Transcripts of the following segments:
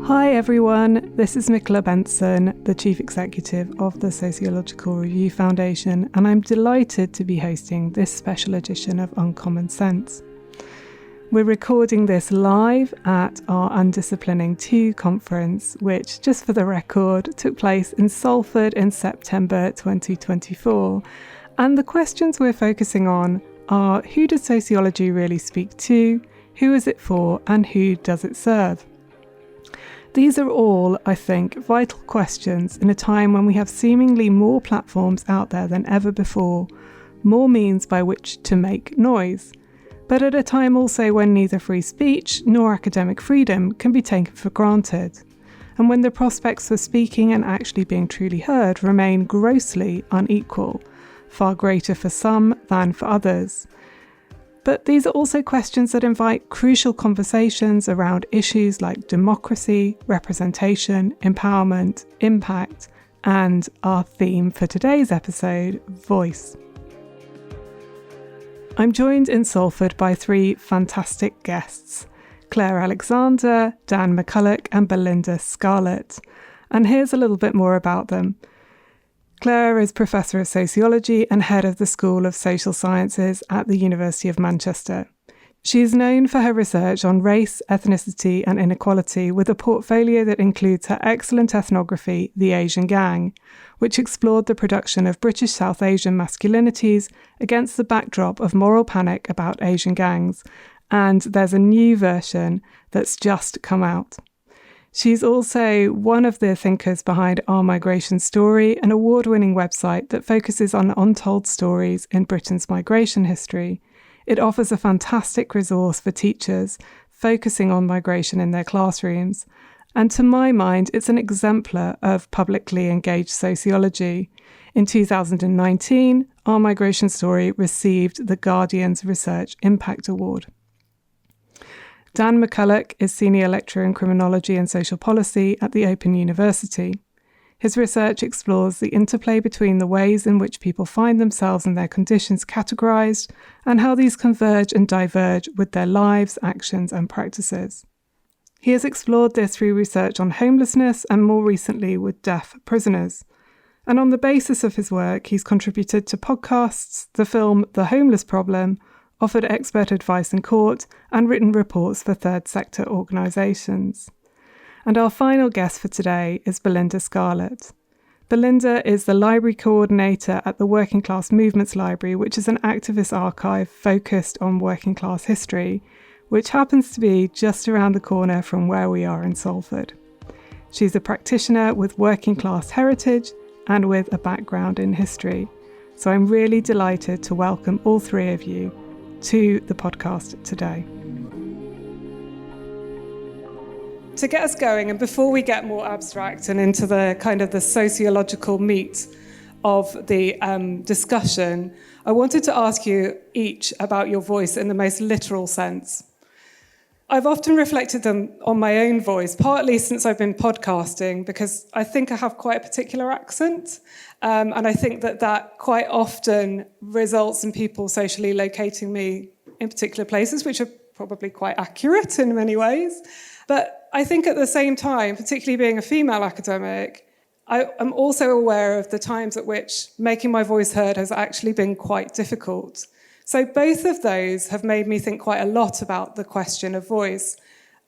Hi everyone, this is Michaela Benson, the Chief Executive of the Sociological Review Foundation, and I'm delighted to be hosting this special edition of Uncommon Sense. We're recording this live at our Undisciplining 2 conference, which, just for the record, took place in Salford in September 2024. And the questions we're focusing on are: who does sociology really speak to? Who is it for? And who does it serve? These are all, I think, vital questions in a time when we have seemingly more platforms out there than ever before, more means by which to make noise, but at a time also when neither free speech nor academic freedom can be taken for granted, and when the prospects for speaking and actually being truly heard remain grossly unequal, far greater for some than for others. But these are also questions that invite crucial conversations around issues like democracy, representation, empowerment, impact, and our theme for today's episode, voice. I'm joined in Salford by 3 fantastic guests: Claire Alexander, Dan McCulloch, and Belinda Scarlett. And here's a little bit more about them. Claire is Professor of Sociology and Head of the School of Social Sciences at the University of Manchester. She is known for her research on race, ethnicity and inequality, with a portfolio that includes her excellent ethnography, The Asian Gang, which explored the production of British South Asian masculinities against the backdrop of moral panic about Asian gangs. And there's a new version that's just come out. She's also one of the thinkers behind Our Migration Story, an award-winning website that focuses on untold stories in Britain's migration history. It offers a fantastic resource for teachers focusing on migration in their classrooms. And to my mind, it's an exemplar of publicly engaged sociology. In 2019, Our Migration Story received the Guardian's Research Impact Award. Dan McCulloch is Senior Lecturer in Criminology and Social Policy at the Open University. His research explores the interplay between the ways in which people find themselves and their conditions categorised, and how these converge and diverge with their lives, actions and practices. He has explored this through research on homelessness and more recently with deaf prisoners. And on the basis of his work, he's contributed to podcasts, the film The Homeless Problem, offered expert advice in court, and written reports for third sector organisations. And our final guest for today is Belinda Scarlett. Belinda is the library coordinator at the Working Class Movements Library, which is an activist archive focused on working class history, which happens to be just around the corner from where we are in Salford. She's a practitioner with working class heritage and with a background in history. So I'm really delighted to welcome all 3 of you to the podcast today. To get us going, and before we get more abstract and into the kind of the sociological meat of the discussion, I wanted to ask you each about your voice in the most literal sense. I've often reflected on my own voice, partly since I've been podcasting, because I think I have quite a particular accent, and I think that quite often results in people socially locating me in particular places, which are probably quite accurate in many ways. But I think at the same time, particularly being a female academic, I am also aware of the times at which making my voice heard has actually been quite difficult. So both of those have made me think quite a lot about the question of voice.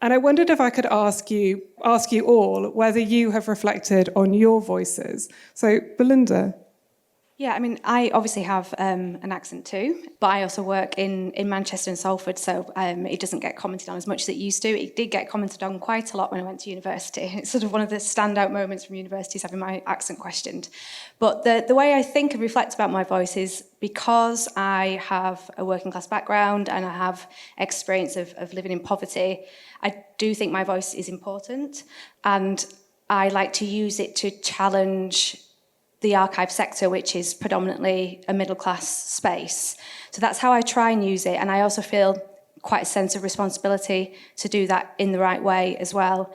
And I wondered if I could ask you all whether you have reflected on your voices. So, Belinda. Yeah, I mean, I obviously have an accent too, but I also work in Manchester and Salford, so it doesn't get commented on as much as it used to. It did get commented on quite a lot when I went to university. It's sort of one of the standout moments from university is having my accent questioned. But the way I think and reflect about my voice is because I have a working class background and I have experience of living in poverty, I do think my voice is important, and I like to use it to challenge the archive sector, which is predominantly a middle-class space. So that's how I try and use it. And I also feel quite a sense of responsibility to do that in the right way as well.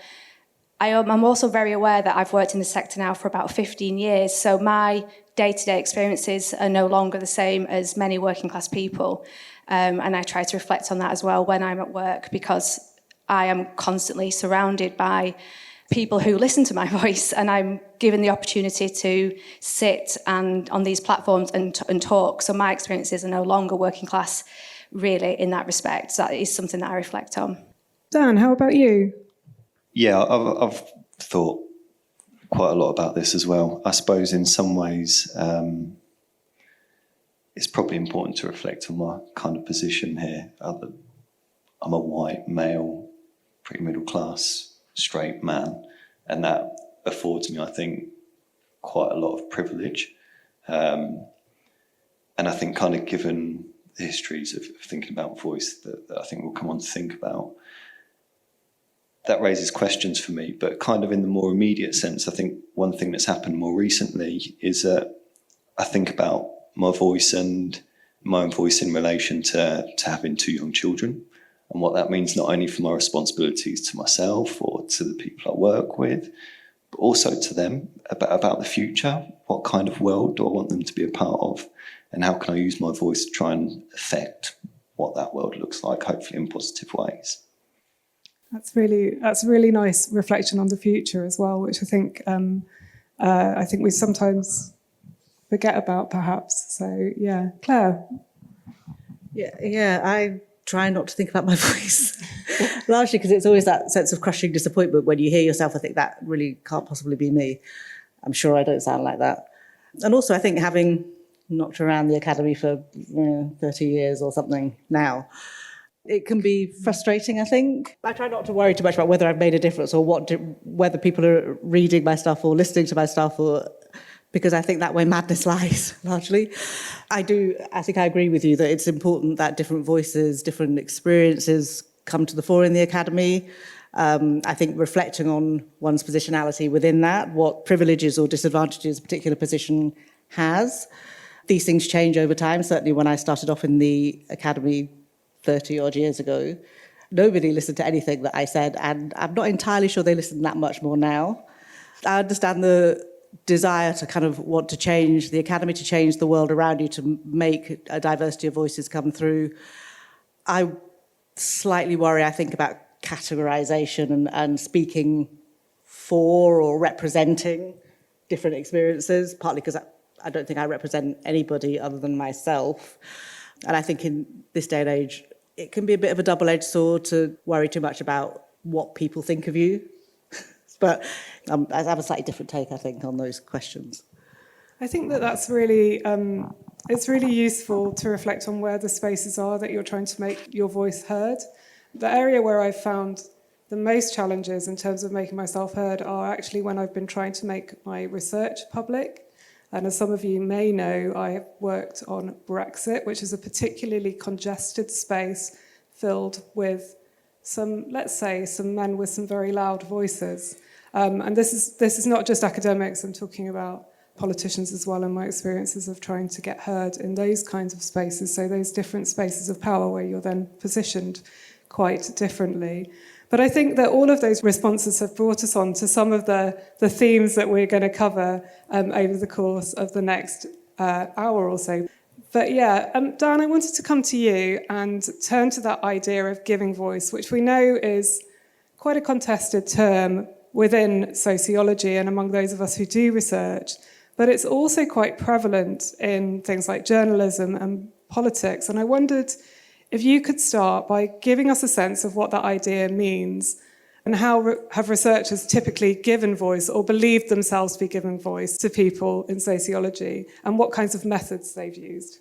I'm also very aware that I've worked in the sector now for about 15 years, so my day-to-day experiences are no longer the same as many working-class people. And I try to reflect on that as well when I'm at work, because I am constantly surrounded by people who listen to my voice, and I'm given the opportunity to sit and on these platforms and talk. So my experiences are no longer working class, really, in that respect. So that is something that I reflect on. Dan, how about you? Yeah, I've thought quite a lot about this as well. I suppose in some ways it's probably important to reflect on my kind of position here. I'm a white, male, pretty middle class, straight man, and that affords me, I think, quite a lot of privilege. And I think kind of given the histories of thinking about voice that I think we'll come on to think about, that raises questions for me. But kind of in the more immediate sense, I think one thing that's happened more recently is that I think about my voice and my own voice in relation to having 2 young children, and what that means not only for my responsibilities to myself or to the people I work with, but also to them about the future. What kind of world do I want them to be a part of? And how can I use my voice to try and affect what that world looks like, hopefully in positive ways? That's a really nice reflection on the future as well, which I think we sometimes forget about, perhaps. So yeah, Claire. Yeah, I try not to think about my voice, largely because it's always that sense of crushing disappointment when you hear yourself. I think that really can't possibly be me. I'm sure I don't sound like that. And also, I think having knocked around the academy for 30 years or something now, it can be frustrating, I think. I try not to worry too much about whether I've made a difference or whether people are reading my stuff or listening to my stuff, because I think that way madness lies, largely. I think I agree with you that it's important that different voices, different experiences come to the fore in the academy. I think reflecting on one's positionality within that, what privileges or disadvantages a particular position has. These things change over time. Certainly when I started off in the academy 30 odd years ago, nobody listened to anything that I said, and I'm not entirely sure they listen that much more now. I understand the desire to kind of want to change the academy, to change the world around you, to make a diversity of voices come through. I slightly worry, I think, about categorization and speaking for or representing different experiences, partly because I don't think I represent anybody other than myself. And I think in this day and age, it can be a bit of a double-edged sword to worry too much about what people think of you. But I have a slightly different take, I think, on those questions. I think that's really, it's really useful to reflect on where the spaces are that you're trying to make your voice heard. The area where I've found the most challenges in terms of making myself heard are actually when I've been trying to make my research public. And as some of you may know, I have worked on Brexit, which is a particularly congested space filled with some men with some very loud voices. And this is not just academics, I'm talking about politicians as well, and my experiences of trying to get heard in those kinds of spaces, so those different spaces of power where you're then positioned quite differently. But I think that all of those responses have brought us on to some of the themes that we're going to cover over the course of the next hour or so. But yeah, Dan, I wanted to come to you and turn to that idea of giving voice, which we know is quite a contested term within sociology and among those of us who do research, but it's also quite prevalent in things like journalism and politics. And I wondered if you could start by giving us a sense of what that idea means and how have researchers typically given voice or believed themselves to be giving voice to people in sociology, and what kinds of methods they've used.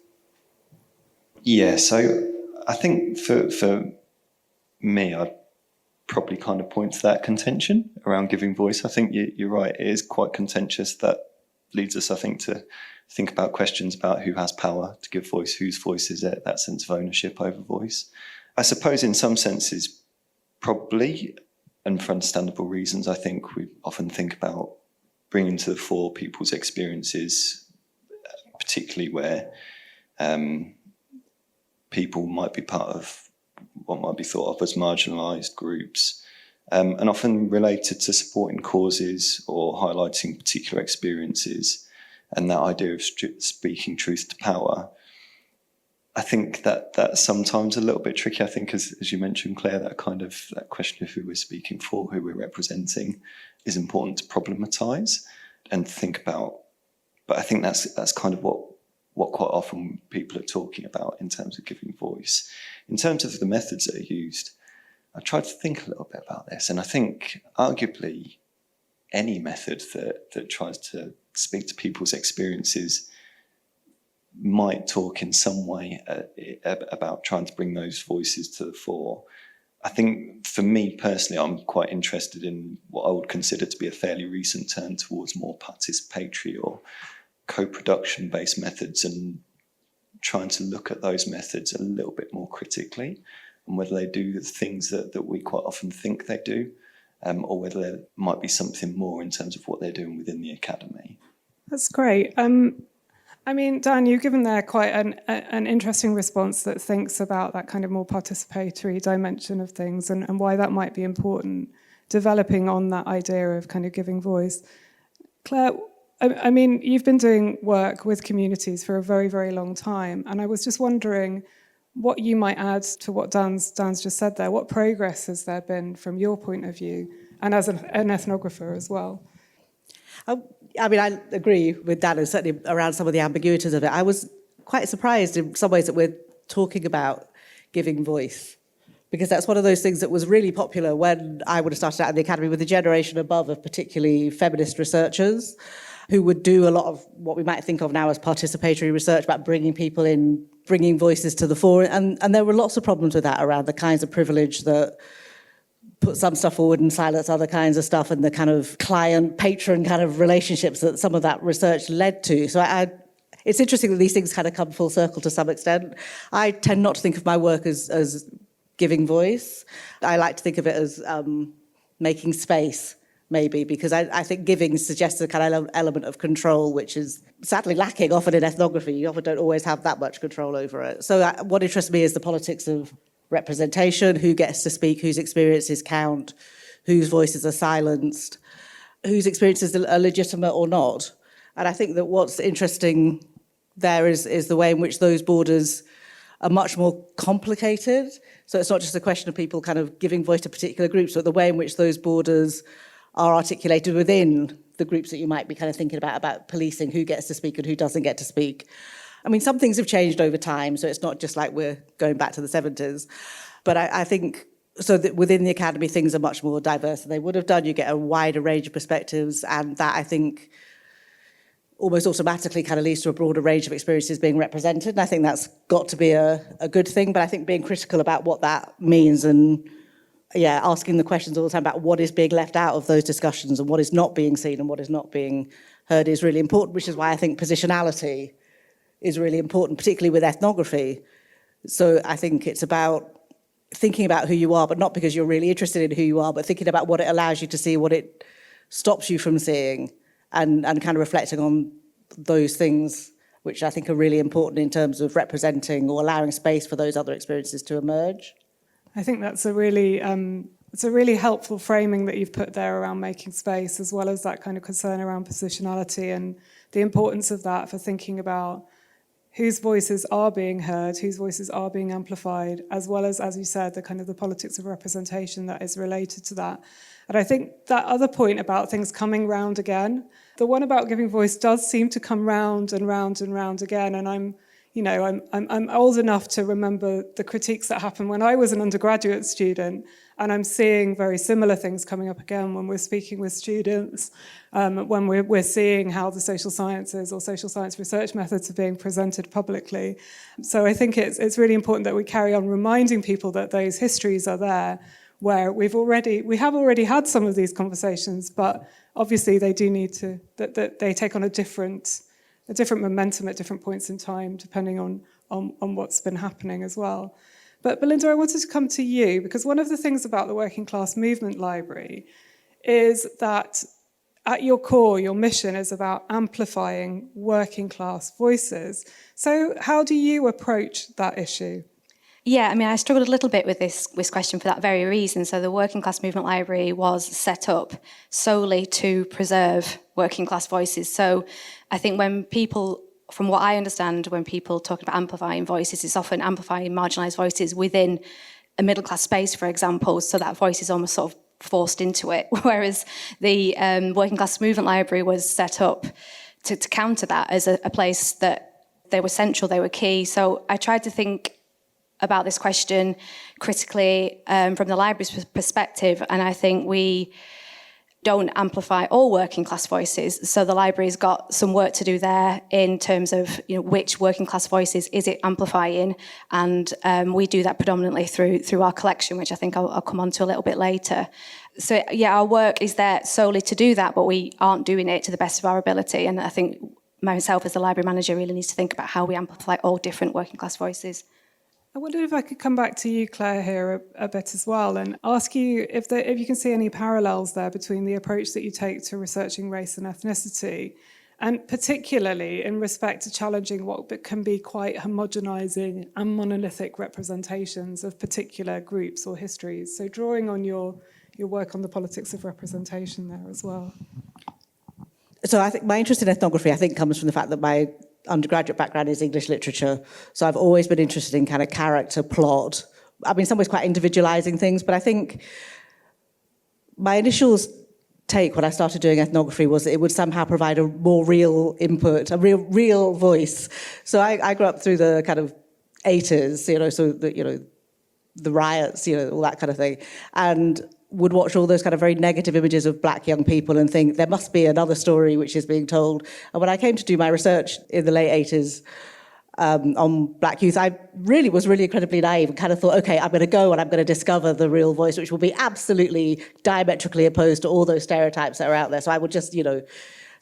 Yeah, so I think for me, I'd probably kind of point to that contention around giving voice. I think you're right, it is quite contentious. That leads us, I think, to think about questions about who has power to give voice, whose voice is it, that sense of ownership over voice. I suppose in some senses, probably, and for understandable reasons, I think we often think about bringing to the fore people's experiences, particularly where people might be part of what might be thought of as marginalised groups, and often related to supporting causes or highlighting particular experiences, and that idea of speaking truth to power. I think that that's sometimes a little bit tricky. I think, as you mentioned, Claire, that question of who we're speaking for, who we're representing, is important to problematize and think about. But I think that's kind of what quite often people are talking about in terms of giving voice. In terms of the methods that are used, I tried to think a little bit about this, and I think arguably any method that tries to speak to people's experiences might talk in some way about trying to bring those voices to the fore. I think for me personally, I'm quite interested in what I would consider to be a fairly recent turn towards more participatory or co-production based methods, and trying to look at those methods a little bit more critically and whether they do the things that we quite often think they do, or whether there might be something more in terms of what they're doing within the academy. That's great. I mean, Dan, you've given there quite an interesting response that thinks about that kind of more participatory dimension of things and why that might be important, developing on that idea of kind of giving voice. Claire, I mean, you've been doing work with communities for a very, very long time, and I was just wondering what you might add to what Dan's just said there. What progress has there been from your point of view, and as an ethnographer as well? I mean, I agree with Dan, and certainly around some of the ambiguities of it. I was quite surprised in some ways that we're talking about giving voice, because that's one of those things that was really popular when I would have started out in the academy, with the generation above of particularly feminist researchers who would do a lot of what we might think of now as participatory research, about bringing people in, bringing voices to the fore. And there were lots of problems with that around the kinds of privilege that put some stuff forward and silence other kinds of stuff, and the kind of client-patron kind of relationships that some of that research led to. So it's interesting that these things kind of come full circle to some extent. I tend not to think of my work as giving voice. I like to think of it as making space, maybe, because I think giving suggests a kind of element of control, which is sadly lacking often in ethnography. You often don't always have that much control over it. So what interests me is the politics of representation, who gets to speak, whose experiences count, whose voices are silenced, whose experiences are legitimate or not. And I think that what's interesting there is the way in which those borders are much more complicated. So it's not just a question of people kind of giving voice to particular groups, but the way in which those borders are articulated within the groups that you might be kind of thinking about policing who gets to speak and who doesn't get to speak. I mean, some things have changed over time, so it's not just like we're going back to the 70s. But I think, so that within the academy, things are much more diverse than they would have done. You get a wider range of perspectives, and that, I think, almost automatically kind of leads to a broader range of experiences being represented. And I think that's got to be a good thing. But I think being critical about what that means, and asking the questions all the time about what is being left out of those discussions and what is not being seen and what is not being heard is really important, which is why I think positionality is really important, particularly with ethnography. So I think it's about thinking about who you are, but not because you're really interested in who you are, but thinking about what it allows you to see, what it stops you from seeing, and kind of reflecting on those things, which I think are really important in terms of representing or allowing space for those other experiences to emerge. I think that's a really helpful framing that you've put there around making space, as well as that kind of concern around positionality and the importance of that for thinking about whose voices are being heard, whose voices are being amplified, as well as you said, the kind of the politics of representation that is related to that. And I think that other point about things coming round again, the one about giving voice does seem to come round and round and round again. And I'm old enough to remember the critiques that happened when I was an undergraduate student, and I'm seeing very similar things coming up again when we're speaking with students, when we're seeing how the social sciences or social science research methods are being presented publicly. So I think it's really important that we carry on reminding people that those histories are there, where we have already had some of these conversations, but obviously they do need to, that they take on a different momentum at different points in time, depending on what's been happening as well. But Belinda, I wanted to come to you, because one of the things about the Working Class Movement Library is that at your core, your mission is about amplifying working class voices. So how do you approach that issue? Yeah, I mean, I struggled a little bit with this question for that very reason. So the Working Class Movement Library was set up solely to preserve working class voices. So I think when people, from what I understand, when people talk about amplifying voices, it's often amplifying marginalised voices within a middle class space, for example. So that voice is almost sort of forced into it, whereas the Working Class Movement Library was set up to counter that as a place that they were central, they were key. So I tried to think about this question critically from the library's perspective, and I think we don't amplify all working class voices. So the library's got some work to do there in terms of, you know, which working class voices is it amplifying, and we do that predominantly through our collection, which I think I'll come on to a little bit later. So yeah, our work is there solely to do that, but we aren't doing it to the best of our ability. And I think myself as the library manager really needs to think about how we amplify all different working class voices. I wonder if I could come back to you, Claire, here a bit as well, and ask you if you can see any parallels there between the approach that you take to researching race and ethnicity, and particularly in respect to challenging what can be quite homogenising and monolithic representations of particular groups or histories. So drawing on your work on the politics of representation there as well. So I think my interest in ethnography, I think, comes from the fact that my undergraduate background is English literature. So I've always been interested in kind of character, plot. I mean, in some ways quite individualizing things, but I think my initial take when I started doing ethnography was that it would somehow provide a more real input, a real voice. So I grew up through the kind of 80s, the riots, all that kind of thing. And would watch all those kind of very negative images of black young people and think there must be another story which is being told. And when I came to do my research in the late 80s on black youth, I was really incredibly naive and kind of thought, okay, I'm going to go and I'm going to discover the real voice, which will be absolutely diametrically opposed to all those stereotypes that are out there. So I would just, so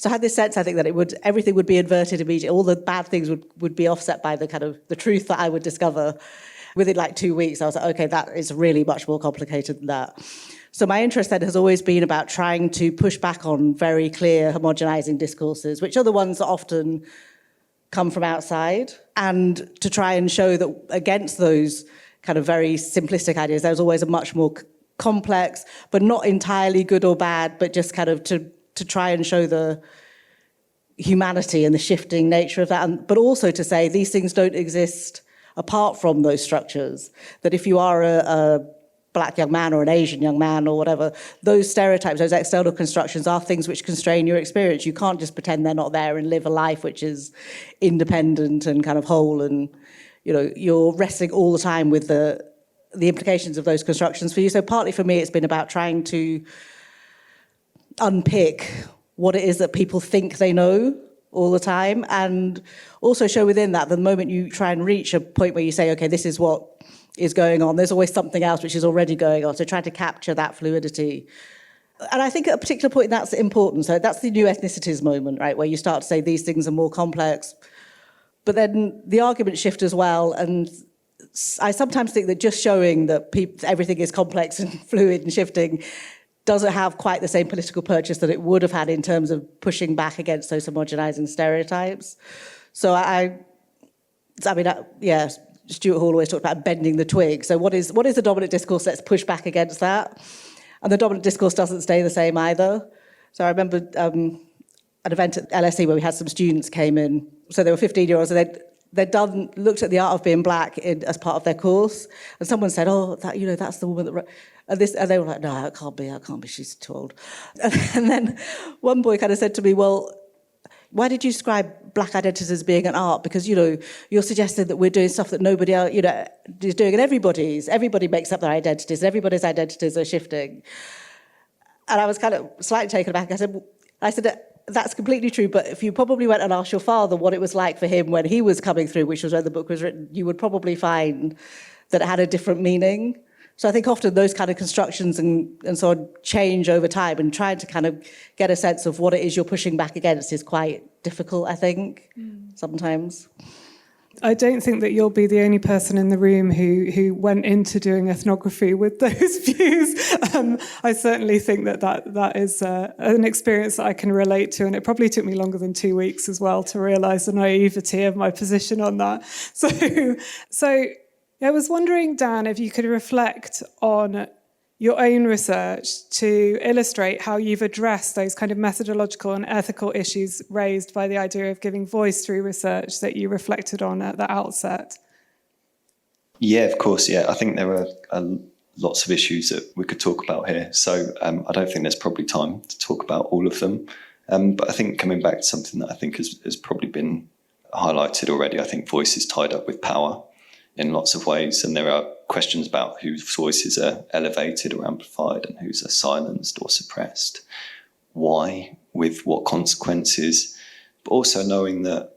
I had this sense, I think, that everything would be inverted immediately. All the bad things would be offset by the kind of the truth that I would discover. Within like 2 weeks, I was like, okay, that is really much more complicated than that. So my interest then has always been about trying to push back on very clear homogenizing discourses, which are the ones that often come from outside, and to try and show that against those kind of very simplistic ideas, there's always a much more complex, but not entirely good or bad, but just kind of to try and show the humanity and the shifting nature of that, but also to say these things don't exist apart from those structures, that if you are a black young man or an Asian young man or whatever, those stereotypes, those external constructions are things which constrain your experience. You can't just pretend they're not there and live a life which is independent and kind of whole, and you're wrestling all the time with the implications of those constructions for you. So partly for me it's been about trying to unpick what it is that people think they know all the time, and also show within that the moment you try and reach a point where you say, okay, this is what is going on, there's always something else which is already going on. So trying to capture that fluidity. And I think at a particular point that's important. So that's the new ethnicities moment, right, where you start to say these things are more complex. But then the arguments shift as well. And I sometimes think that just showing that everything is complex and fluid and shifting doesn't have quite the same political purchase that it would have had in terms of pushing back against those homogenizing stereotypes. So Stuart Hall always talked about bending the twig. So what is the dominant discourse? Let's push back against that. And the dominant discourse doesn't stay the same either. So I remember an event at LSE where we had some students came in. So they were 15-year-olds, and they'd looked at the art of being black as part of their course. And someone said, oh, that's the woman that... And they were like, no, it can't be, she's too old. And then one boy kind of said to me, well, why did you describe black identities as being an art? Because, you're suggesting that we're doing stuff that nobody else, is doing, and everybody makes up their identities, and everybody's identities are shifting. And I was kind of slightly taken aback. I said, that's completely true, but if you probably went and asked your father what it was like for him when he was coming through, which was when the book was written, you would probably find that it had a different meaning. So I think often those kind of constructions and so on change over time, and trying to kind of get a sense of what it is you're pushing back against is quite difficult, I think, sometimes. I don't think that you'll be the only person in the room who went into doing ethnography with those views. I certainly think that is an experience that I can relate to, and it probably took me longer than 2 weeks as well to realise the naivety of my position on that. So I was wondering, Dan, if you could reflect on your own research to illustrate how you've addressed those kind of methodological and ethical issues raised by the idea of giving voice through research that you reflected on at the outset. Yeah, of course, yeah. I think there are lots of issues that we could talk about here. So I don't think there's probably time to talk about all of them. But I think coming back to something that I think has probably been highlighted already, I think voice is tied up with power in lots of ways. And there are questions about whose voices are elevated or amplified and whose are silenced or suppressed. Why, with what consequences, but also knowing that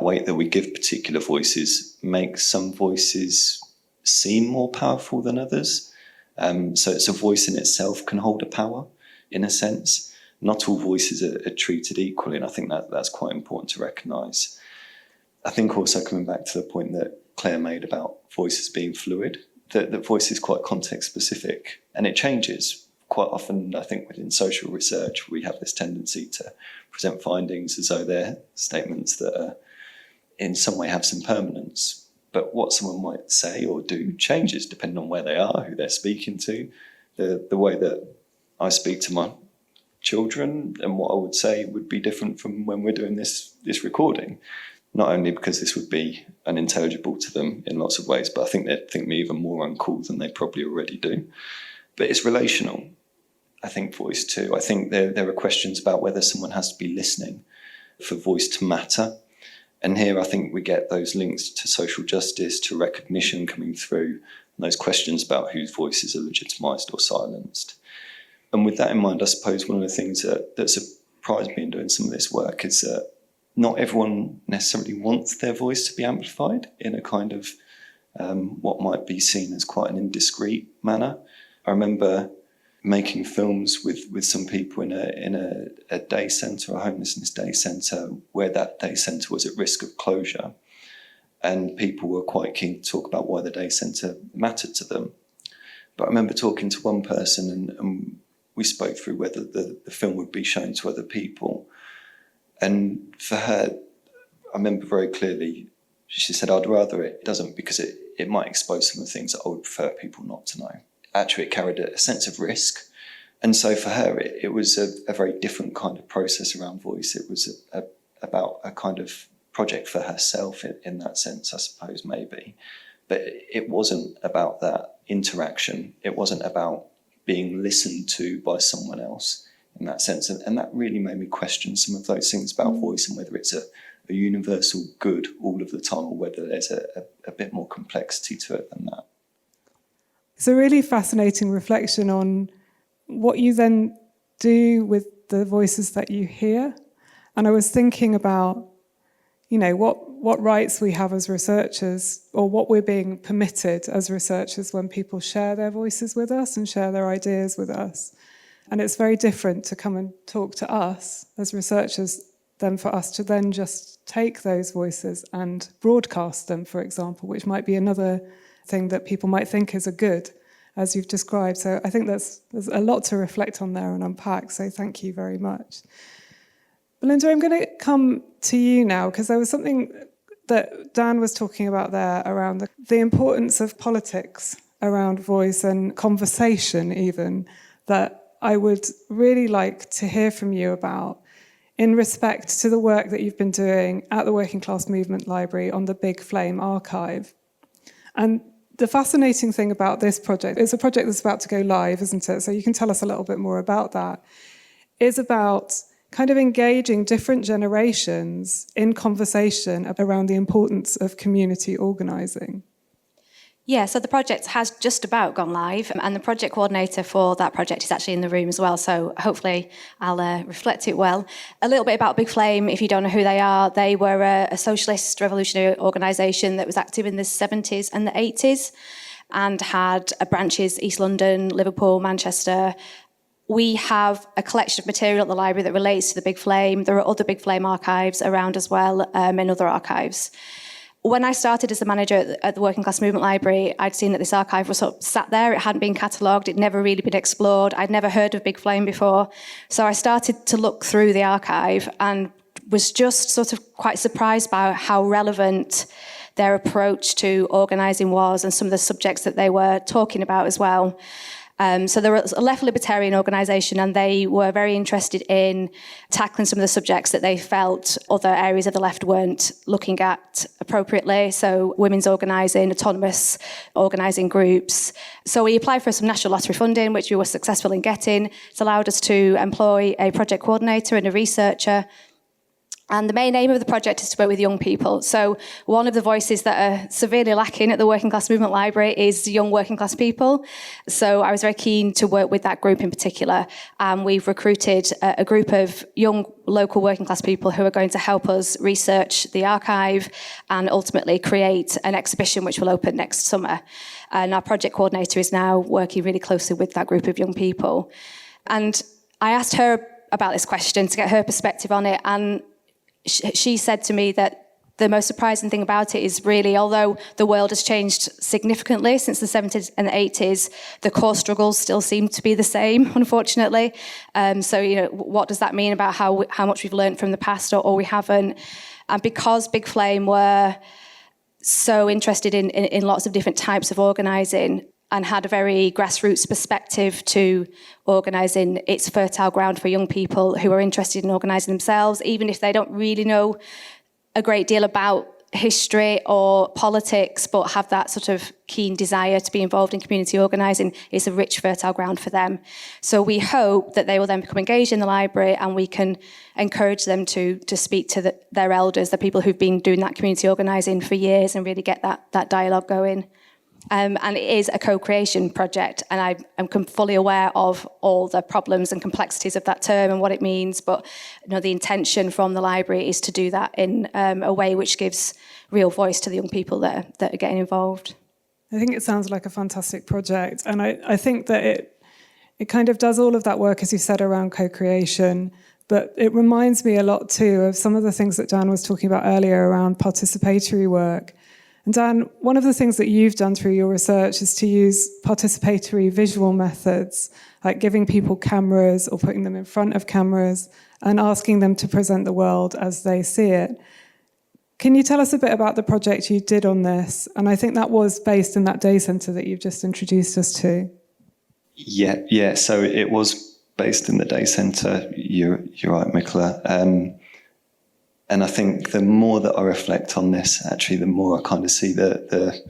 weight that we give particular voices makes some voices seem more powerful than others. So it's a voice in itself can hold a power, in a sense. Not all voices are treated equally, and I think that's quite important to recognise. I think also coming back to the point that Claire made about voices being fluid, that voice is quite context-specific, and it changes. Quite often, I think within social research, we have this tendency to present findings as though they're statements that in some way have some permanence. But what someone might say or do changes depending on where they are, who they're speaking to. The way that I speak to my children and what I would say would be different from when we're doing this recording. Not only because this would be unintelligible to them in lots of ways, but I think they'd think me even more uncool than they probably already do. But it's relational, I think, voice too. I think there are questions about whether someone has to be listening for voice to matter. And here I think we get those links to social justice, to recognition coming through, and those questions about whose voices are legitimised or silenced. And with that in mind, I suppose one of the things that surprised me in doing some of this work is that not everyone necessarily wants their voice to be amplified in a kind of what might be seen as quite an indiscreet manner. I remember making films with some people in a day centre, a homelessness day centre, where that day centre was at risk of closure. And people were quite keen to talk about why the day centre mattered to them. But I remember talking to one person and we spoke through whether the film would be shown to other people. And for her, I remember very clearly, she said, I'd rather it doesn't, because it might expose some of the things that I would prefer people not to know. Actually, it carried a sense of risk. And so for her, it was a very different kind of process around voice. It was about a kind of project for herself in that sense, I suppose, maybe. But it wasn't about that interaction. It wasn't about being listened to by someone else in that sense. And that really made me question some of those things about voice and whether it's a universal good all of the time or whether there's a bit more complexity to it than that. It's a really fascinating reflection on what you then do with the voices that you hear. And I was thinking about, what rights we have as researchers, or what we're being permitted as researchers when people share their voices with us and share their ideas with us. And it's very different to come and talk to us as researchers than for us to then just take those voices and broadcast them, for example, which might be another thing that people might think is a good, as you've described. So I think there's a lot to reflect on there and unpack, so thank you very much. Belinda, I'm going to come to you now, because there was something that Dan was talking about there around the importance of politics around voice and conversation even, that I would really like to hear from you about in respect to the work that you've been doing at the Working Class Movement Library on the Big Flame archive. And the fascinating thing about this project, it's a project that's about to go live, isn't it? So you can tell us a little bit more about that. It's about kind of engaging different generations in conversation around the importance of community organising. Yeah, so the project has just about gone live, and the project coordinator for that project is actually in the room as well, so hopefully I'll reflect it well. A little bit about Big Flame, if you don't know who they are. They were a socialist revolutionary organisation that was active in the 70s and the 80s and had branches East London, Liverpool, Manchester. We have a collection of material at the library that relates to the Big Flame. There are other Big Flame archives around as well, in other archives. When I started as the manager at the Working Class Movement Library, I'd seen that this archive was sort of sat there. It hadn't been catalogued. It'd never really been explored. I'd never heard of Big Flame before. So I started to look through the archive and was just sort of quite surprised by how relevant their approach to organising was and some of the subjects that they were talking about as well. So they're a left libertarian organisation, and they were very interested in tackling some of the subjects that they felt other areas of the left weren't looking at appropriately. So women's organising, autonomous organising groups. So we applied for some national lottery funding, which we were successful in getting. It's allowed us to employ a project coordinator and a researcher. And the main aim of the project is to work with young people. So one of the voices that are severely lacking at the Working Class Movement Library is young working class people. So I was very keen to work with that group in particular. And we've recruited a group of young local working class people who are going to help us research the archive and ultimately create an exhibition which will open next summer. And our project coordinator is now working really closely with that group of young people. And I asked her about this question to get her perspective on it. And she said to me that the most surprising thing about it is really, although the world has changed significantly since the 70s and the 80s, the core struggles still seem to be the same, unfortunately. So, what does that mean about how much we've learned from the past or we haven't? And because Big Flame were so interested in lots of different types of organising and had a very grassroots perspective to organising, it's fertile ground for young people who are interested in organising themselves, even if they don't really know a great deal about history or politics, but have that sort of keen desire to be involved in community organising. It's a rich, fertile ground for them. So we hope that they will then become engaged in the library, and we can encourage them to speak to their elders, the people who've been doing that community organising for years, and really get that dialogue going. And it is a co-creation project, and I'm fully aware of all the problems and complexities of that term and what it means, but the intention from the library is to do that in a way which gives real voice to the young people that are getting involved. I think it sounds like a fantastic project, and I think that it kind of does all of that work, as you said, around co-creation, but it reminds me a lot too of some of the things that Dan was talking about earlier around participatory work. And Dan, one of the things that you've done through your research is to use participatory visual methods, like giving people cameras or putting them in front of cameras and asking them to present the world as they see it. Can you tell us a bit about the project you did on this? And I think that was based in that day centre that you've just introduced us to. Yeah. So it was based in the day centre. You're right, Michaela. And I think the more that I reflect on this, actually, the more I kind of see the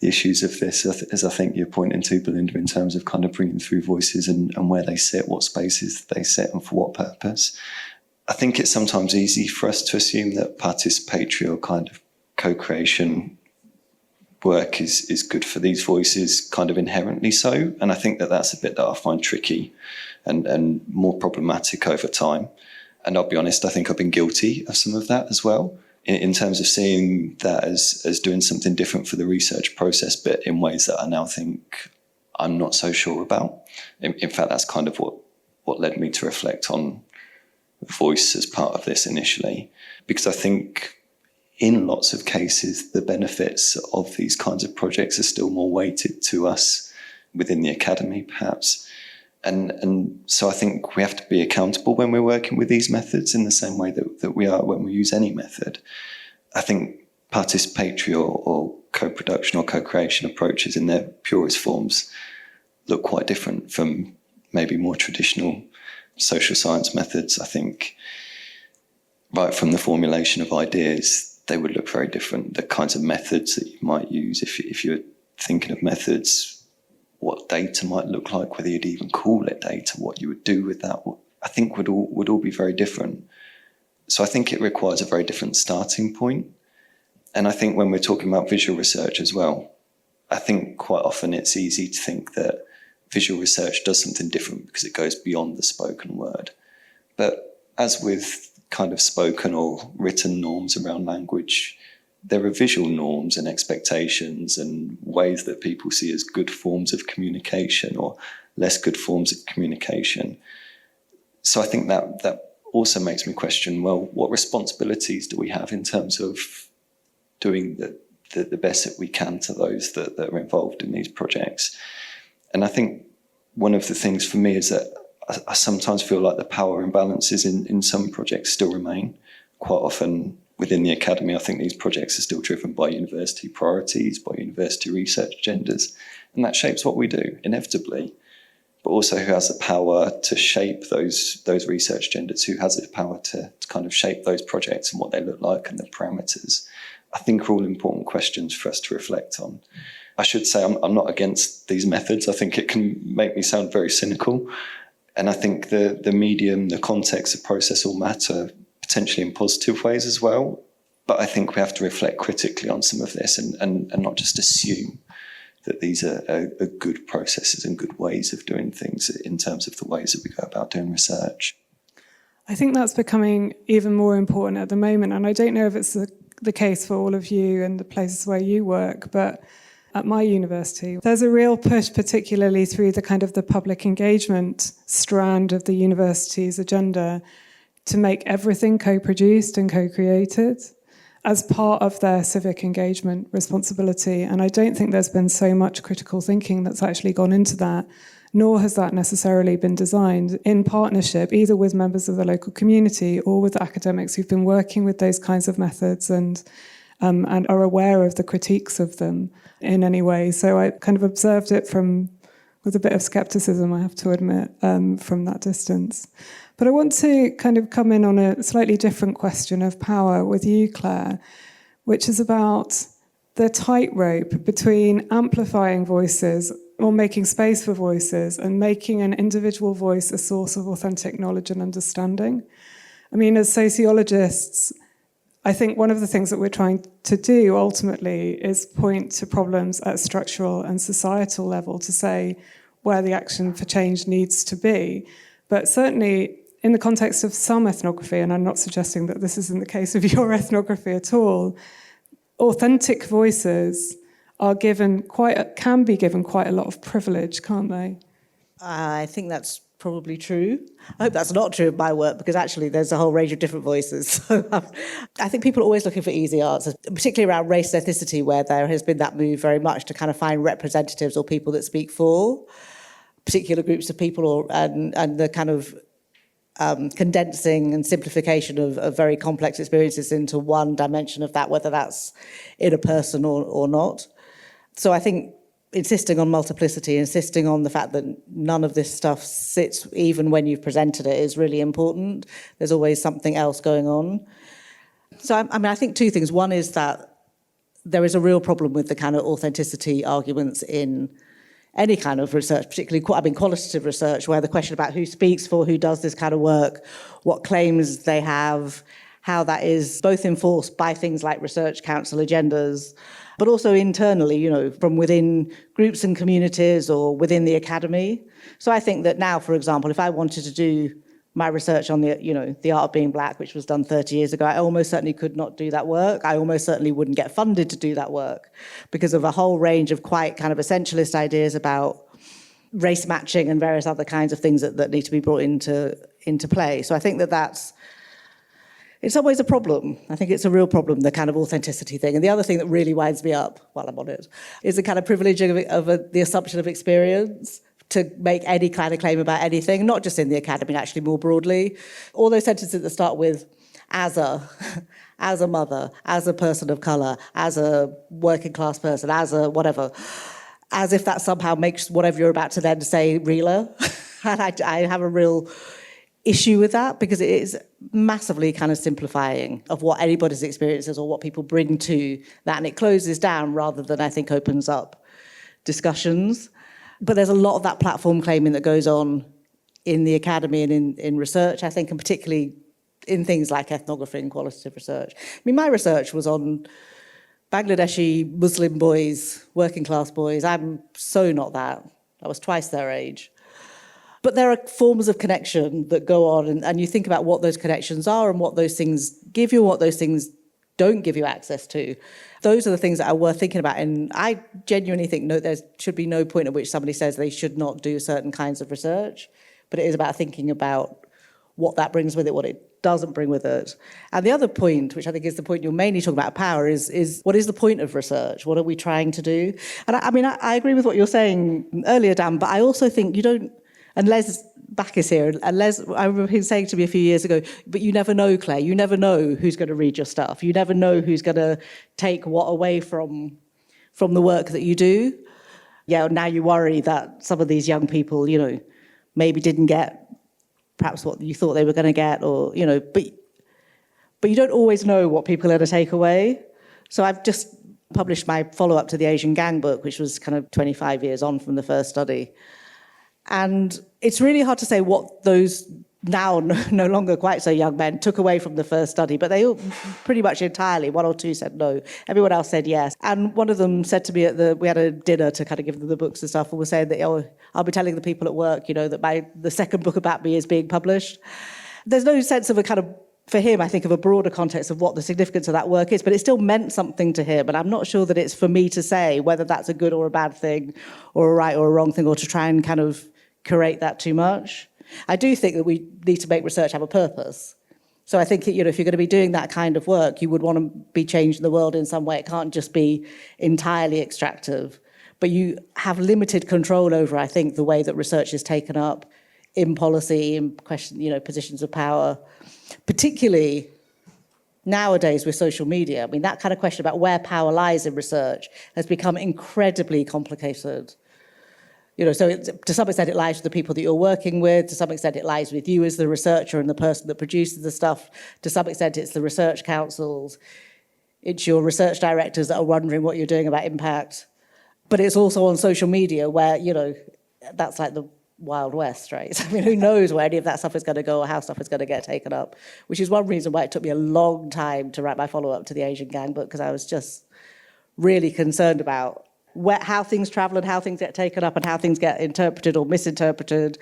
issues of this, as I think you're pointing to, Belinda, in terms of kind of bringing through voices and where they sit, what spaces they sit, and for what purpose. I think it's sometimes easy for us to assume that participatory or kind of co-creation work is good for these voices, kind of inherently so. And I think that that's a bit that I find tricky and more problematic over time. And I'll be honest, I think I've been guilty of some of that as well, in terms of seeing that as doing something different for the research process, but in ways that I now think I'm not so sure about. In fact, that's kind of what led me to reflect on voice as part of this initially, because I think in lots of cases, the benefits of these kinds of projects are still more weighted to us within the academy, perhaps. And so I think we have to be accountable when we're working with these methods in the same way that we are when we use any method. I think participatory or co-production or co-creation approaches in their purest forms look quite different from maybe more traditional social science methods. I think right from the formulation of ideas, they would look very different. The kinds of methods that you might use, if you're thinking of methods, what data might look like, whether you'd even call it data, what you would do with that, I think would all be very different. So I think it requires a very different starting point. And I think when we're talking about visual research as well, I think quite often it's easy to think that visual research does something different because it goes beyond the spoken word. But as with kind of spoken or written norms around language, there are visual norms and expectations and ways that people see as good forms of communication or less good forms of communication. So I think that also makes me question, well, what responsibilities do we have in terms of doing the best that we can to those that are involved in these projects? And I think one of the things for me is that I sometimes feel like the power imbalances in some projects still remain. Quite often within the academy, I think these projects are still driven by university priorities, by university research agendas, and that shapes what we do, inevitably. but also who has the power to shape those research agendas, who has the power to kind of shape those projects and what they look like and the parameters, I think are all important questions for us to reflect on. I should say I'm not against these methods. I think it can make me sound very cynical. And I think the medium, the context, the process all matter, potentially in positive ways as well. But I think we have to reflect critically on some of this and not just assume that these are good processes and good ways of doing things in terms of the ways that we go about doing research. I think that's becoming even more important at the moment. And I don't know if it's the case for all of you and the places where you work, but at my university, there's a real push, particularly through the kind of the public engagement strand of the university's agenda, to make everything co-produced and co-created as part of their civic engagement responsibility. And I don't think there's been so much critical thinking that's actually gone into that, nor has that necessarily been designed in partnership, either with members of the local community or with academics who've been working with those kinds of methods and are aware of the critiques of them in any way. So I kind of observed it with a bit of skepticism, I have to admit, from that distance. But I want to kind of come in on a slightly different question of power with you, Claire, which is about the tightrope between amplifying voices or making space for voices and making an individual voice a source of authentic knowledge and understanding. I mean, as sociologists, I think one of the things that we're trying to do ultimately is point to problems at structural and societal level to say where the action for change needs to be. But certainly in the context of some ethnography, and I'm not suggesting that this isn't the case of your ethnography at all, authentic voices can be given quite a lot of privilege, can't they? I think that's probably true. I hope that's not true of my work, because actually there's a whole range of different voices. So I think people are always looking for easy answers, particularly around race and ethnicity, where there has been that move very much to kind of find representatives or people that speak for particular groups of people, and the kind of condensing and simplification of very complex experiences into one dimension of that, whether that's in a person or not. So I think insisting on multiplicity, insisting on the fact that none of this stuff sits even when you've presented it is really important. There's always something else going on. So I think two things. One is that there is a real problem with the kind of authenticity arguments in any kind of research, particularly qualitative research, where the question about who speaks for, who does this kind of work, what claims they have, how that is both enforced by things like research council agendas, but also internally, from within groups and communities or within the academy. So I think that now, for example, if I wanted to do my research on the art of being black, which was done 30 years ago, I almost certainly could not do that work. I almost certainly wouldn't get funded to do that work because of a whole range of quite kind of essentialist ideas about race matching and various other kinds of things that need to be brought into play. So I think that's in some ways a problem. I think it's a real problem, the kind of authenticity thing. And the other thing that really winds me up while I'm on it is the kind of privileging of the assumption of experience to make any kind of claim about anything, not just in the academy, actually more broadly. All those sentences that start with as a mother, as a person of colour, as a working class person, as a whatever, as if that somehow makes whatever you're about to then say realer. And I have a real issue with that, because it is massively kind of simplifying of what anybody's experience is or what people bring to that, and it closes down rather than, I think, opens up discussions. But there's a lot of that platform claiming that goes on in the academy and in research, I think, and particularly in things like ethnography and qualitative research. I mean, my research was on Bangladeshi Muslim boys, working class boys. I'm so not that. I was twice their age. But there are forms of connection that go on, and you think about what those connections are and what those things give you and what those things don't give you access to. Those are the things that are worth thinking about. And I genuinely think there should be no point at which somebody says they should not do certain kinds of research, but it is about thinking about what that brings with it, what it doesn't bring with it. And the other point, which I think is the point you're mainly talking about, power, is what is the point of research? What are we trying to do? And I agree with what you're saying earlier, Dan, but I also think you don't, and Les back is here, and Les, I remember him saying to me a few years ago, but you never know, Claire, you never know who's going to read your stuff. You never know who's going to take what away from the work that you do. Yeah, now you worry that some of these young people, maybe didn't get perhaps what you thought they were going to get, or, but you don't always know what people are going to take away. So I've just published my follow-up to the Asian Gang book, which was kind of 25 years on from the first study. And it's really hard to say what those now no longer quite so young men took away from the first study, but they all pretty much entirely, one or two said no, everyone else said yes. And one of them said to me we had a dinner to kind of give them the books and stuff, and was saying that, I'll be telling the people at work, that the second book about me is being published. There's no sense of a kind of, for him, I think, of a broader context of what the significance of that work is, but it still meant something to him, and I'm not sure that it's for me to say whether that's a good or a bad thing, or a right or a wrong thing, or to try and kind of curate that too much. I do think that we need to make research have a purpose. So I think, if you're going to be doing that kind of work, you would want to be changing the world in some way. It can't just be entirely extractive. But you have limited control over, I think, the way that research is taken up in policy, in question, positions of power, particularly nowadays with social media. I mean, that kind of question about where power lies in research has become incredibly complicated. So to some extent it lies with the people that you're working with, to some extent it lies with you as the researcher and the person that produces the stuff, to some extent it's the research councils, it's your research directors that are wondering what you're doing about impact. But it's also on social media where, that's like the Wild West, right? I mean, who knows where any of that stuff is going to go or how stuff is going to get taken up, which is one reason why it took me a long time to write my follow-up to the Asian Gang book, because I was just really concerned about how things travel and how things get taken up and how things get interpreted or misinterpreted,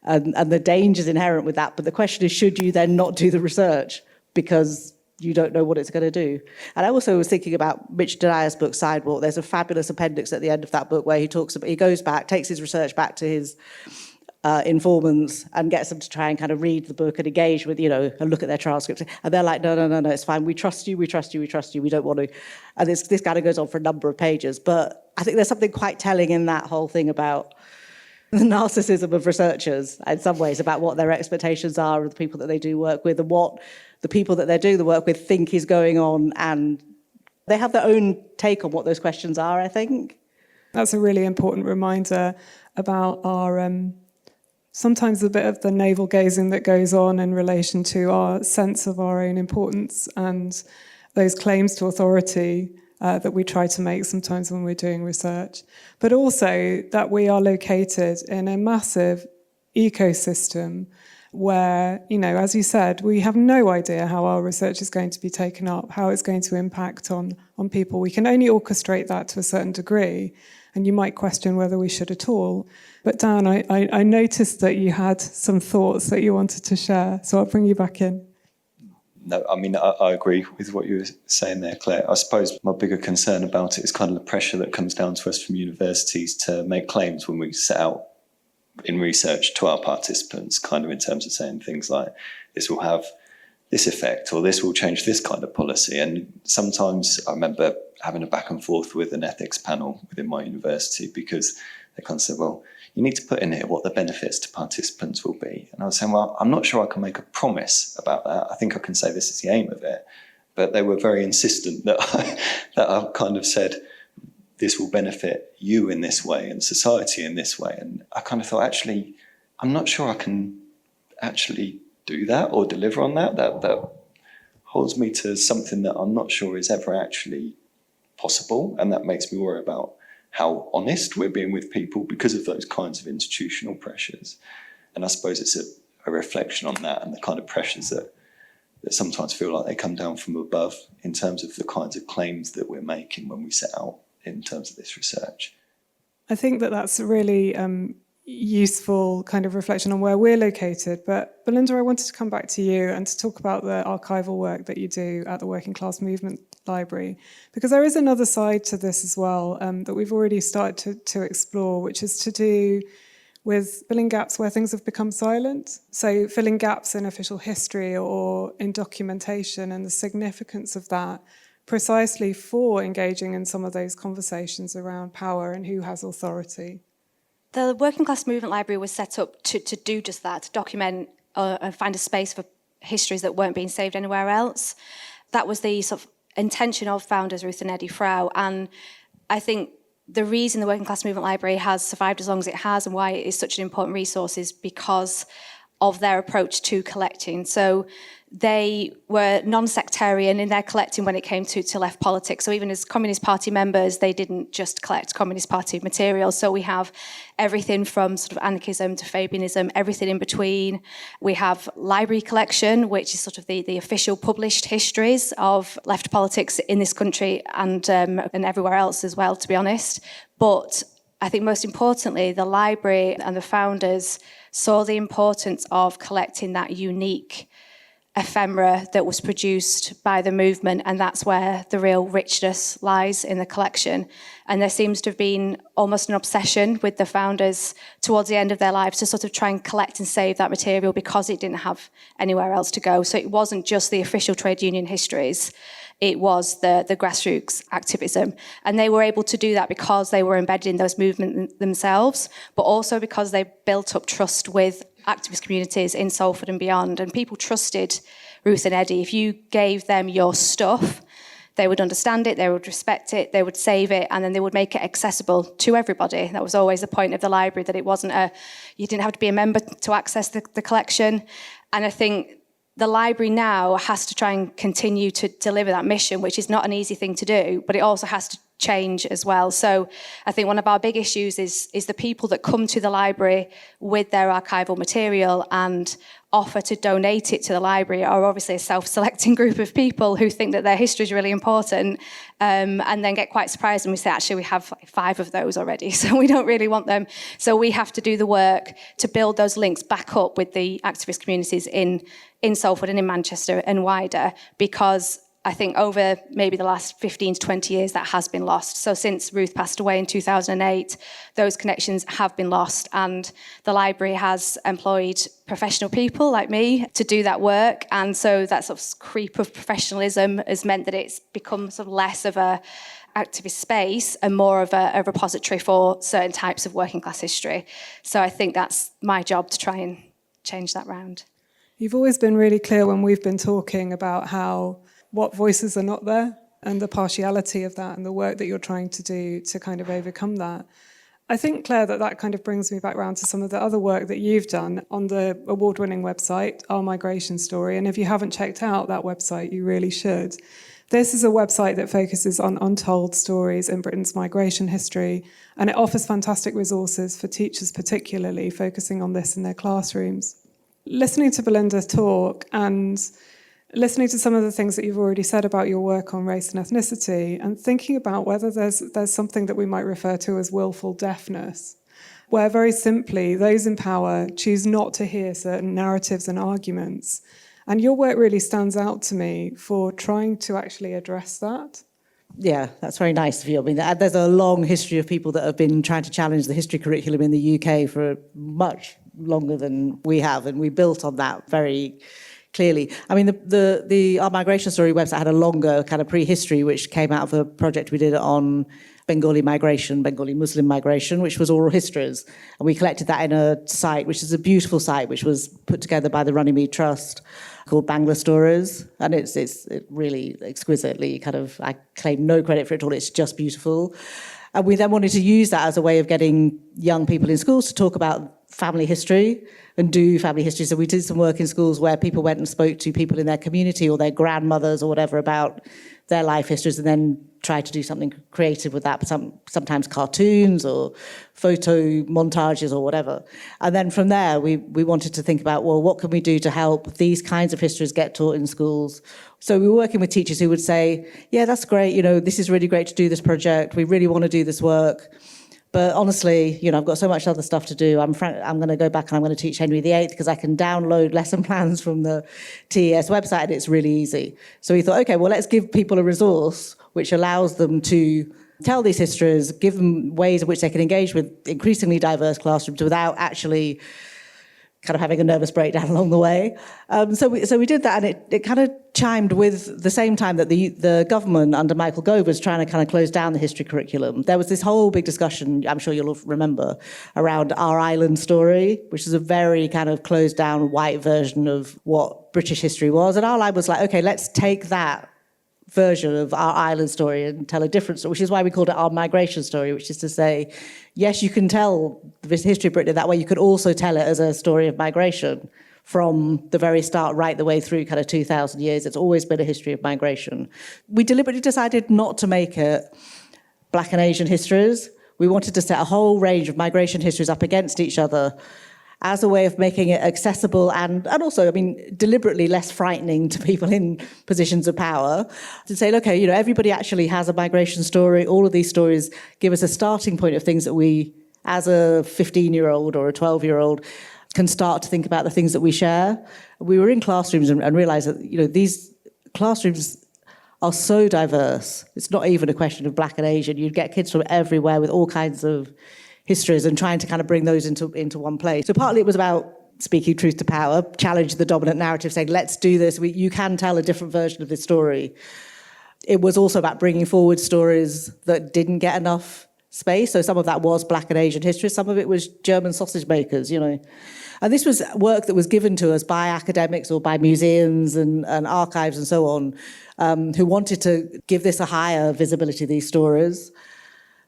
and the dangers inherent with that. But the question is, should you then not do the research because you don't know what it's going to do? And I also was thinking about Mitch Denia's book, Sidewalk. There's a fabulous appendix at the end of that book where he goes back, takes his research back to his informants and gets them to try and kind of read the book and engage with, and look at their transcripts. And they're like, no, it's fine. We trust you. We don't want to. And this kind of goes on for a number of pages. But I think there's something quite telling in that whole thing about the narcissism of researchers in some ways, about what their expectations are of the people that they do work with and what the people that they're doing the work with think is going on. And they have their own take on what those questions are, I think. That's a really important reminder about our sometimes a bit of the navel gazing that goes on in relation to our sense of our own importance and those claims to authority that we try to make sometimes when we're doing research. But also that we are located in a massive ecosystem where, as you said, we have no idea how our research is going to be taken up, how it's going to impact on people. We can only orchestrate that to a certain degree, and you might question whether we should at all. But Dan, I noticed that you had some thoughts that you wanted to share, so I'll bring you back in. No, I mean, I agree with what you were saying there, Claire. I suppose my bigger concern about it is kind of the pressure that comes down to us from universities to make claims when we set out in research to our participants, kind of in terms of saying things like, this will have this effect or this will change this kind of policy. And sometimes I remember having a back and forth with an ethics panel within my university because they kind of said, well, you need to put in here what the benefits to participants will be. And I was saying, well, I'm not sure I can make a promise about that. I think I can say this is the aim of it. But they were very insistent that I kind of said, this will benefit you in this way and society in this way. And I kind of thought, actually, I'm not sure I can actually do that or deliver on that. That holds me to something that I'm not sure is ever actually possible. And that makes me worry about how honest we're being with people because of those kinds of institutional pressures. And I suppose it's a reflection on that and the kind of pressures that sometimes feel like they come down from above in terms of the kinds of claims that we're making when we set out in terms of this research. I think that's a really useful kind of reflection on where we're located. But Belinda, I wanted to come back to you and to talk about the archival work that you do at the Working Class Movement Library, because there is another side to this as well that we've already started to explore, which is to do with filling gaps where things have become silent. So filling gaps in official history or in documentation and the significance of that precisely for engaging in some of those conversations around power and who has authority. The Working Class Movement Library was set up to do just that, to document and find a space for histories that weren't being saved anywhere else. That was the sort of intention of founders Ruth and Eddie Frau, and I think the reason the Working Class Movement Library has survived as long as it has and why it is such an important resource is because of their approach to collecting. So they were non-sectarian in their collecting when it came to left politics. So even as Communist Party members, they didn't just collect Communist Party material. So we have everything from sort of anarchism to Fabianism, everything in between. We have library collection, which is sort of the official published histories of left politics in this country and everywhere else as well, to be honest. But I think most importantly, the library and the founders saw the importance of collecting that unique ephemera that was produced by the movement, and that's where the real richness lies in the collection. And there seems to have been almost an obsession with the founders towards the end of their lives to sort of try and collect and save that material because it didn't have anywhere else to go. So it wasn't just the official trade union histories, it was the grassroots activism. And they were able to do that because they were embedded in those movements themselves, but also because they built up trust with activist communities in Salford and beyond. And people trusted Ruth and Eddie. If you gave them your stuff, they would understand it, they would respect it, they would save it, and then they would make it accessible to everybody. That was always the point of the library, that it wasn't you didn't have to be a member to access the collection. And I think the library now has to try and continue to deliver that mission, which is not an easy thing to do, but it also has to change as well. So I think one of our big issues is the people that come to the library with their archival material and offer to donate it to the library are obviously a self-selecting group of people who think that their history is really important, and then get quite surprised when we say, actually, we have 5 of those already, so we don't really want them. So we have to do the work to build those links back up with the activist communities in Salford and in Manchester and wider, because I think over maybe the last 15 to 20 years, that has been lost. So since Ruth passed away in 2008, those connections have been lost. And the library has employed professional people like me to do that work. And so that sort of creep of professionalism has meant that it's become sort of less of a activist space and more of a repository for certain types of working class history. So I think that's my job to try and change that round. You've always been really clear when we've been talking about what voices are not there and the partiality of that and the work that you're trying to do to kind of overcome that. I think, Claire, that kind of brings me back around to some of the other work that you've done on the award-winning website, Our Migration Story. And if you haven't checked out that website, you really should. This is a website that focuses on untold stories in Britain's migration history, and it offers fantastic resources for teachers particularly, focusing on this in their classrooms. Listening to Belinda talk and listening to some of the things that you've already said about your work on race and ethnicity, and thinking about whether there's something that we might refer to as willful deafness, where very simply those in power choose not to hear certain narratives and arguments. And your work really stands out to me for trying to actually address that. Yeah, that's very nice of you. I mean, there's a long history of people that have been trying to challenge the history curriculum in the UK for much longer than we have, and we built on that very clearly. I mean, the Our Migration Story website had a longer kind of prehistory, which came out of a project we did on Bengali migration, Bengali Muslim migration, which was oral histories. And we collected that in a site, which is a beautiful site, which was put together by the Runnymede Trust, called Bangla Stories. And it's really exquisitely kind of, I claim no credit for it at all, it's just beautiful. And we then wanted to use that as a way of getting young people in schools to talk about family history and do family history. So we did some work in schools where people went and spoke to people in their community or their grandmothers or whatever about their life histories, and then tried to do something creative with that, sometimes cartoons or photo montages or whatever. And then from there, we wanted to think about, well, what can we do to help these kinds of histories get taught in schools? So we were working with teachers who would say, yeah, that's great, this is really great to do this project, we really want to do this work. But honestly, I've got so much other stuff to do. I'm going to go back and I'm going to teach Henry VIII because I can download lesson plans from the TES website and it's really easy. So we thought, okay, well, let's give people a resource which allows them to tell these histories, give them ways in which they can engage with increasingly diverse classrooms without actually kind of having a nervous breakdown along the way. So we did that, and it kind of chimed with the same time that the government under Michael Gove was trying to kind of close down the history curriculum. There was this whole big discussion, I'm sure you'll remember, around Our Island Story, which is a very kind of closed down white version of what British history was. And our lab was like, okay, let's take that version of our island story and tell a different story, which is why we called it our migration story, which is to say, yes, you can tell the history of Britain that way. You could also tell it as a story of migration from the very start right the way through kind of 2,000 years. It's always been a history of migration. We deliberately decided not to make it Black and Asian histories. We wanted to set a whole range of migration histories up against each other as a way of making it accessible and also, I mean, deliberately less frightening to people in positions of power, to say, okay, you know, everybody actually has a migration story. All of these stories give us a starting point of things that we, as a 15-year-old or a 12-year-old, can start to think about the things that we share. We were in classrooms and realised that, you know, these classrooms are so diverse. It's not even a question of Black and Asian. You'd get kids from everywhere with all kinds of histories and trying to kind of bring those into one place. So partly it was about speaking truth to power, challenge the dominant narrative, saying, let's do this. You can tell a different version of this story. It was also about bringing forward stories that didn't get enough space. So some of that was Black and Asian history. Some of it was German sausage makers, you know. And this was work that was given to us by academics or by museums and archives and so on, who wanted to give this a higher visibility, these stories.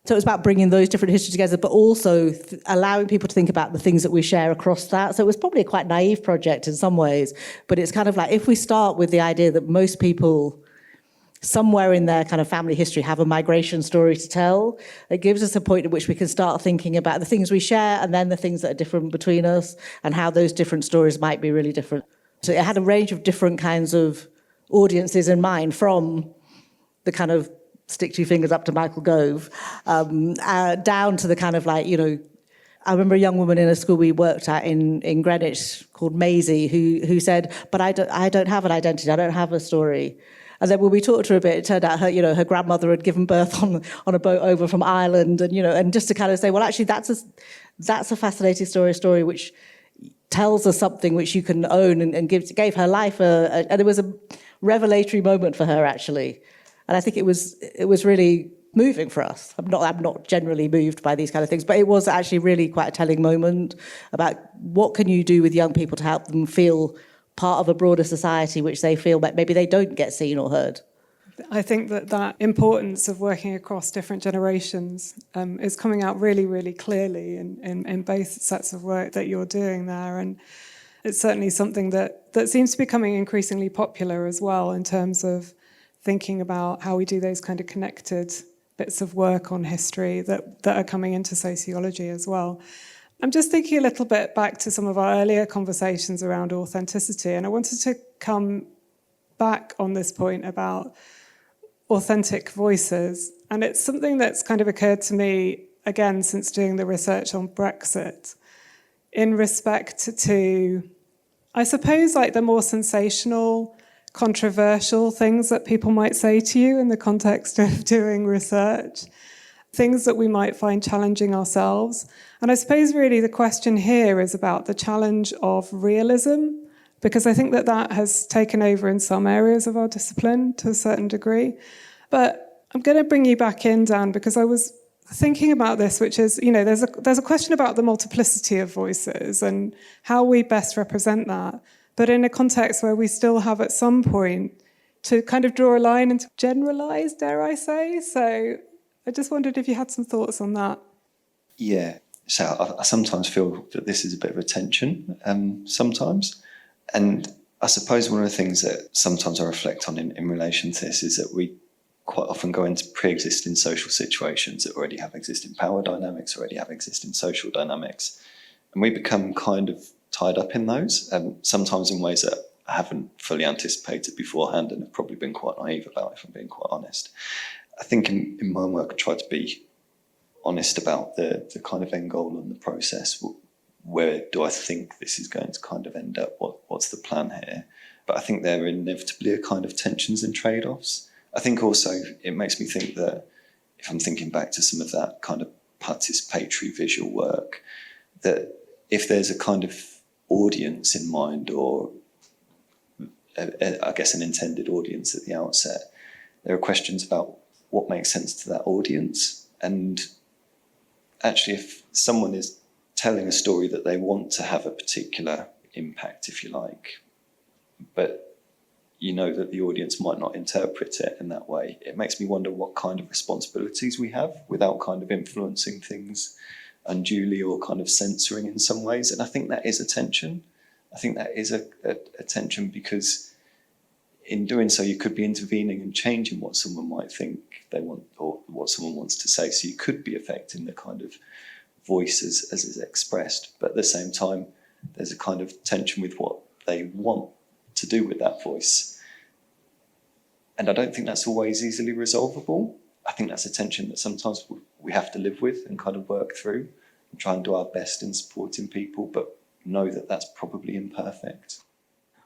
So it was about bringing those different histories together, but also allowing people to think about the things that we share across that. So it was probably a quite naive project in some ways, but it's kind of like, if we start with the idea that most people somewhere in their kind of family history have a migration story to tell, it gives us a point at which we can start thinking about the things we share and then the things that are different between us and how those different stories might be really different. So it had a range of different kinds of audiences in mind, from the kind of stick two fingers up to Michael Gove, down to the kind of like, you know, I remember a young woman in a school we worked at in Greenwich called Maisie who said, but I don't have an identity, I don't have a story. And then when we talked to her a bit, it turned out her grandmother had given birth on a boat over from Ireland, and just to kind of say, well, actually, that's a fascinating story, a story which tells us something which you can own and gave her life, and it was a revelatory moment for her, actually. And I think it was really moving for us. I'm not generally moved by these kind of things, but it was actually really quite a telling moment about what can you do with young people to help them feel part of a broader society which they feel that maybe they don't get seen or heard. I think that importance of working across different generations is coming out really, really clearly in both sets of work that you're doing there. And it's certainly something that seems to be becoming increasingly popular as well, in terms of thinking about how we do those kind of connected bits of work on history that are coming into sociology as well. I'm just thinking a little bit back to some of our earlier conversations around authenticity, and I wanted to come back on this point about authentic voices. And it's something that's kind of occurred to me, again, since doing the research on Brexit, in respect to, I suppose, like the more sensational, controversial things that people might say to you in the context of doing research, things that we might find challenging ourselves. And I suppose really the question here is about the challenge of realism, because I think that has taken over in some areas of our discipline to a certain degree. But I'm going to bring you back in, Dan, because I was thinking about this, which is, there's a question about the multiplicity of voices and how we best represent that, but in a context where we still have at some point to kind of draw a line and to generalise, dare I say. So I just wondered if you had some thoughts on that. Yeah, so I sometimes feel that this is a bit of a tension sometimes. And I suppose one of the things that sometimes I reflect on in relation to this is that we quite often go into pre-existing social situations that already have existing power dynamics, already have existing social dynamics. And we become kind of tied up in those, sometimes in ways that I haven't fully anticipated beforehand and have probably been quite naive about, if I'm being quite honest. I think in my work, I try to be honest about the kind of end goal and the process. Where do I think this is going to kind of end up? What's the plan here? But I think there are inevitably a kind of tensions and trade-offs. I think also it makes me think that if I'm thinking back to some of that kind of participatory visual work, that if there's a kind of audience in mind, or I guess an intended audience at the outset, there are questions about what makes sense to that audience. And actually, if someone is telling a story that they want to have a particular impact, if you like, but you know that the audience might not interpret it in that way. It makes me wonder what kind of responsibilities we have without kind of influencing things unduly or kind of censoring in some ways. And I think that is a tension. I think that is a tension, because in doing so, you could be intervening and changing what someone might think they want or what someone wants to say. So you could be affecting the kind of voice as is expressed. But at the same time, there's a kind of tension with what they want to do with that voice. And I don't think that's always easily resolvable. I think that's a tension that sometimes we have to live with and kind of work through and try and do our best in supporting people, but know that that's probably imperfect.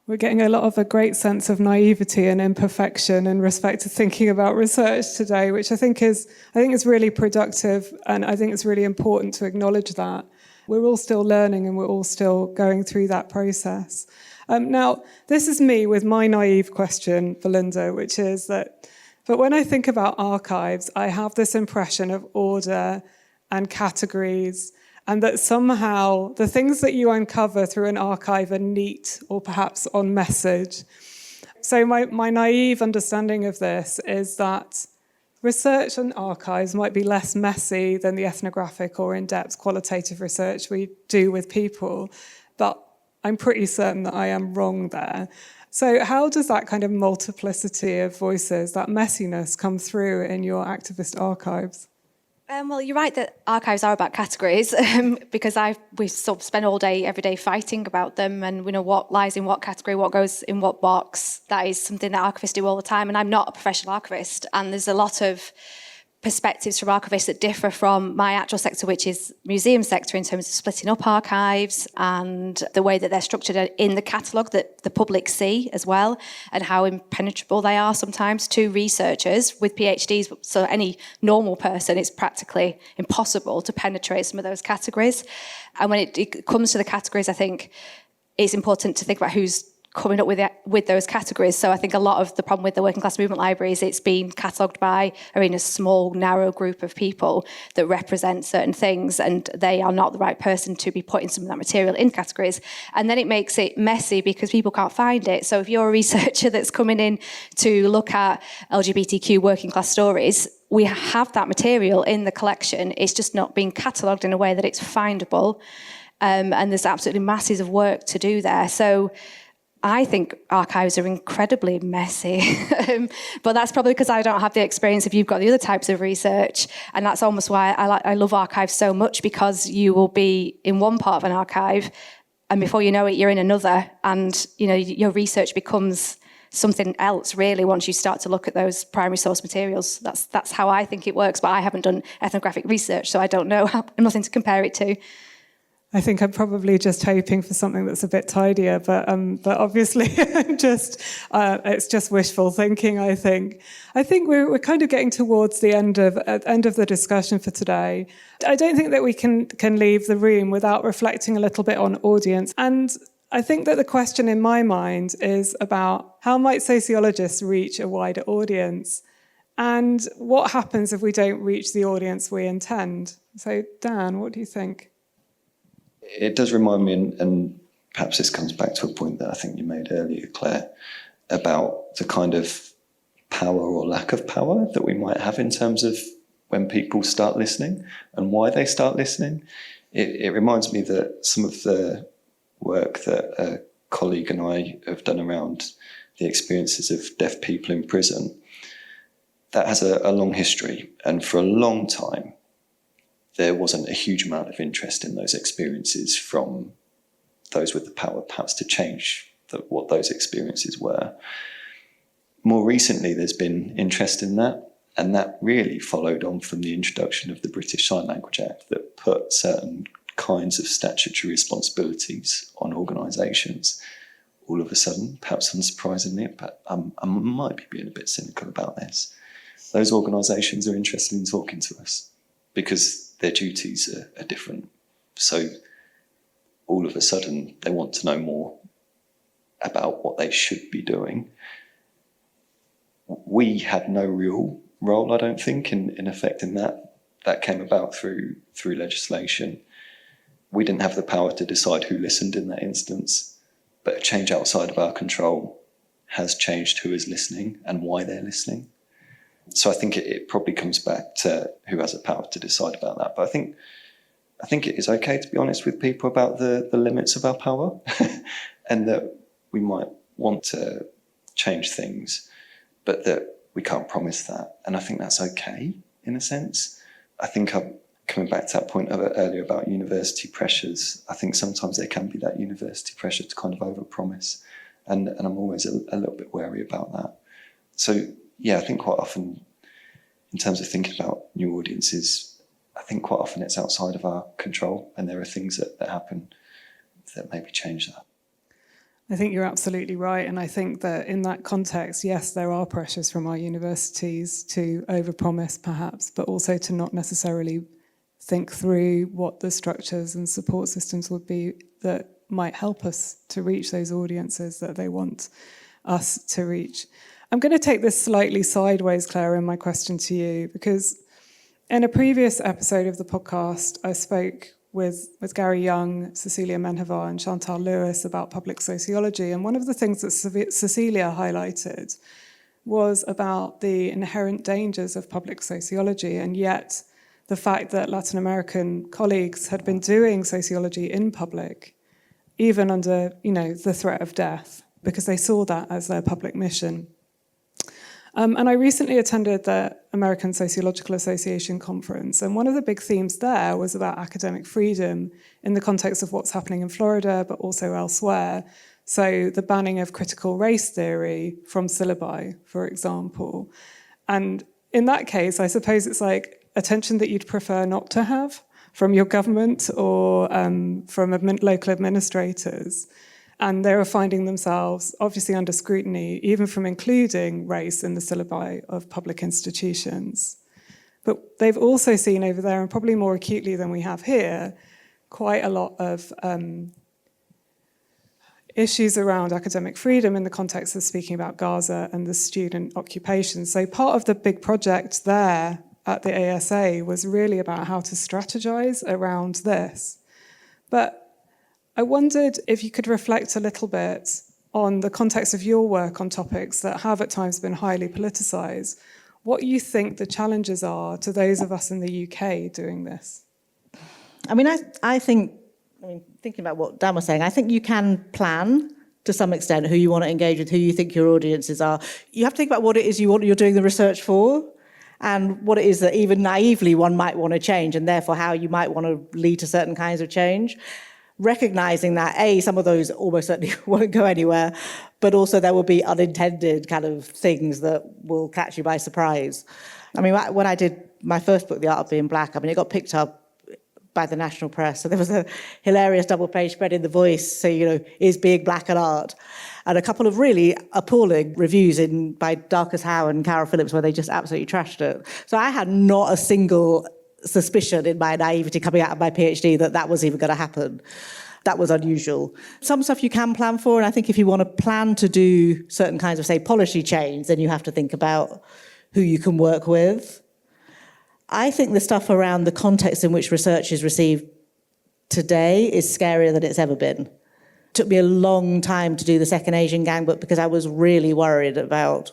We're getting a great sense of naivety and imperfection in respect to thinking about research today, which I think is really productive, and I think it's really important to acknowledge that. We're all still learning and we're all still going through that process. Now, this is me with my naive question, Belinda, which is but when I think about archives, I have this impression of order and categories, and that somehow the things that you uncover through an archive are neat or perhaps on message. So my naive understanding of this is that research and archives might be less messy than the ethnographic or in-depth qualitative research we do with people, but I'm pretty certain that I am wrong there. So how does that kind of multiplicity of voices, that messiness, come through in your activist archives? Well, you're right that archives are about categories, because we sort of spend all day, every day fighting about them, and we know what lies in what category, what goes in what box. That is something that archivists do all the time, and I'm not a professional archivist, and there's a lot of perspectives from archivists that differ from my actual sector, which is museum sector, in terms of splitting up archives and the way that they're structured in the catalogue that the public see as well, and how impenetrable they are sometimes to researchers with PhDs. So any normal person, it's practically impossible to penetrate some of those categories. And when it comes to the categories, I think it's important to think about who's coming up with those categories. So I think a lot of the problem with the working class movement libraries, it's been catalogued by a small, narrow group of people that represent certain things, and they are not the right person to be putting some of that material in categories. And then it makes it messy because people can't find it. So if you're a researcher that's coming in to look at LGBTQ working class stories, we have that material in the collection. It's just not being catalogued in a way that it's findable. And there's absolutely masses of work to do there. So I think archives are incredibly messy, but that's probably because I don't have the experience if you've got the other types of research, and that's almost why I love archives so much, because you will be in one part of an archive, and before you know it, you're in another, and your research becomes something else really once you start to look at those primary source materials. That's how I think it works, but I haven't done ethnographic research, so I don't know. I'm nothing to compare it to. I think I'm probably just hoping for something that's a bit tidier, but obviously it's just wishful thinking. I think we're kind of getting towards the end of the discussion for today. I don't think that we can leave the room without reflecting a little bit on audience. And I think that the question in my mind is about how might sociologists reach a wider audience, and what happens if we don't reach the audience we intend. So Dan, what do you think? It does remind me, and perhaps this comes back to a point that I think you made earlier, Claire, about the kind of power or lack of power that we might have in terms of when people start listening and why they start listening. It reminds me that some of the work that a colleague and I have done around the experiences of deaf people in prison, that has a long history, and for a long time, there wasn't a huge amount of interest in those experiences from those with the power, perhaps, to change what those experiences were. More recently, there's been interest in that, and that really followed on from the introduction of the British Sign Language Act that put certain kinds of statutory responsibilities on organisations. All of a sudden, perhaps unsurprisingly, but I might be being a bit cynical about this, those organisations are interested in talking to us because their duties are different. So all of a sudden, they want to know more about what they should be doing. We had no real role, I don't think, in affecting that. That came about through legislation. We didn't have the power to decide who listened in that instance, but a change outside of our control has changed who is listening and why they're listening. So I think it probably comes back to who has the power to decide about that. But I think it is okay to be honest with people about the limits of our power and that we might want to change things, but that we can't promise that. And I think that's okay in a sense. I think I'm coming back to that point earlier about university pressures. I think sometimes there can be that university pressure to kind of overpromise. And I'm always a little bit wary about that. So, yeah, I think quite often, in terms of thinking about new audiences, I think quite often it's outside of our control, and there are things that happen that maybe change that. I think you're absolutely right. And I think that in that context, yes, there are pressures from our universities to overpromise perhaps, but also to not necessarily think through what the structures and support systems would be that might help us to reach those audiences that they want us to reach. I'm going to take this slightly sideways, Claire, in my question to you, because in a previous episode of the podcast, I spoke with Gary Young, Cecilia Menjivar, and Chantal Lewis about public sociology. And one of the things that Cecilia highlighted was about the inherent dangers of public sociology, and yet the fact that Latin American colleagues had been doing sociology in public, even under, the threat of death, because they saw that as their public mission. And I recently attended the American Sociological Association conference, and one of the big themes there was about academic freedom in the context of what's happening in Florida, but also elsewhere. So the banning of critical race theory from syllabi, for example. And in that case, I suppose it's like attention that you'd prefer not to have from your government or from local administrators. And they were finding themselves obviously under scrutiny, even from including race in the syllabi of public institutions. But they've also seen over there, and probably more acutely than we have here, quite a lot of issues around academic freedom in the context of speaking about Gaza and the student occupation. So part of the big project there at the ASA was really about how to strategize around this. But I wondered if you could reflect a little bit on the context of your work on topics that have at times been highly politicised, what you think the challenges are to those of us in the UK doing this. I think, thinking about what Dan was saying, I think you can plan to some extent who you want to engage with, who you think your audiences are. You have to think about what it is you're doing the research for, and what it is that even naively one might want to change, and therefore how you might want to lead to certain kinds of change. Recognizing that, A, some of those almost certainly won't go anywhere, but also there will be unintended kind of things that will catch you by surprise. When I did my first book, The Art of Being Black, it got picked up by the national press. So there was a hilarious double-page spread in The Voice saying, is being black an art? And a couple of really appalling reviews by Darcus Howe and Carol Phillips where they just absolutely trashed it. So I had not a single suspicion in my naivety coming out of my PhD that was even going to happen. That was unusual. Some stuff you can plan for, and I think if you want to plan to do certain kinds of, say, policy change, then you have to think about who you can work with. I think the stuff around the context in which research is received today is scarier than it's ever been. It took me a long time to do the Second Asian Gang book because I was really worried about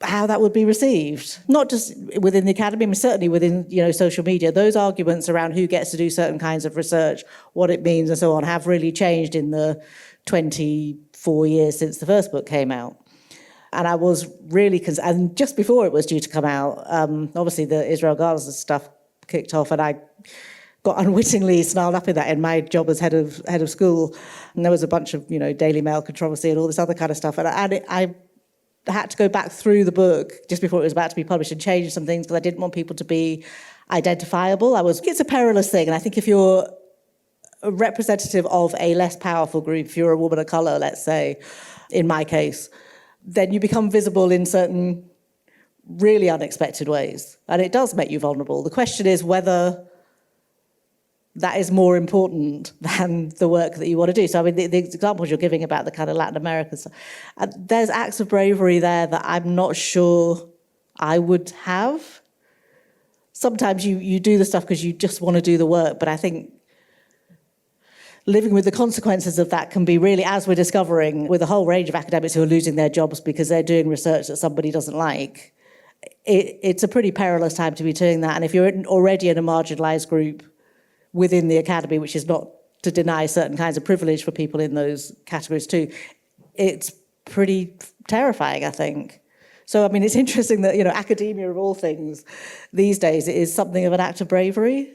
how that would be received, not just within the academy, but certainly within social media. Those arguments around who gets to do certain kinds of research, what it means and so on, have really changed in the 24 years since the first book came out. And I was really concerned, and just before it was due to come out, obviously the Israel Gaza stuff kicked off, and I got unwittingly snarled up in that in my job as head of school. And there was a bunch of Daily Mail controversy and all this other kind of stuff, and I had to go back through the book just before it was about to be published and change some things because I didn't want people to be identifiable. It's a perilous thing, and I think if you're a representative of a less powerful group, if you're a woman of colour, let's say, in my case, then you become visible in certain really unexpected ways, and it does make you vulnerable. The question is whether that is more important than the work that you want to do. So, the examples you're giving about the kind of Latin American stuff, there's acts of bravery there that I'm not sure I would have. Sometimes you do the stuff because you just want to do the work, but I think living with the consequences of that can be really, as we're discovering with a whole range of academics who are losing their jobs because they're doing research that somebody doesn't like, it's a pretty perilous time to be doing that. And if you're already in a marginalised group within the academy, which is not to deny certain kinds of privilege for people in those categories too, it's pretty terrifying, I think. So, I mean, it's interesting that, academia of all things these days is something of an act of bravery.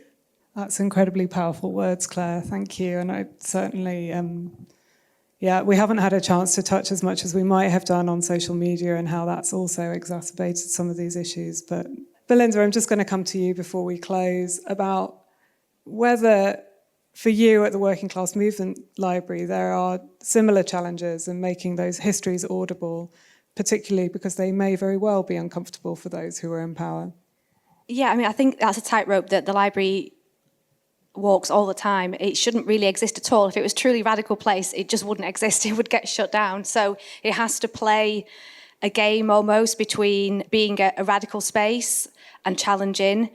That's incredibly powerful words, Claire. Thank you. And I certainly, we haven't had a chance to touch as much as we might have done on social media and how that's also exacerbated some of these issues. But Belinda, I'm just going to come to you before we close about whether for you at the Working Class Movement Library there are similar challenges in making those histories audible, particularly because they may very well be uncomfortable for those who are in power. Yeah, I mean, I think that's a tightrope that the library walks all the time. It shouldn't really exist at all. If it was a truly radical place, it just wouldn't exist. It would get shut down. So it has to play a game almost between being a radical space and challenging,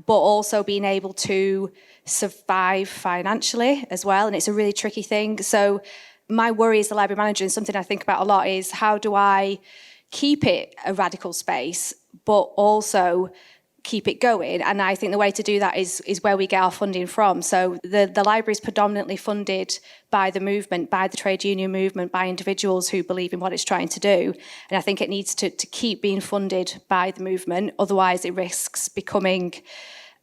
but also being able to survive financially as well. And it's a really tricky thing. So my worry as the library manager, and something I think about a lot, is how do I keep it a radical space, but also keep it going? And I think the way to do that is where we get our funding from. So the library is predominantly funded by the movement, by the trade union movement, by individuals who believe in what it's trying to do. And I think it needs to keep being funded by the movement. Otherwise, it risks becoming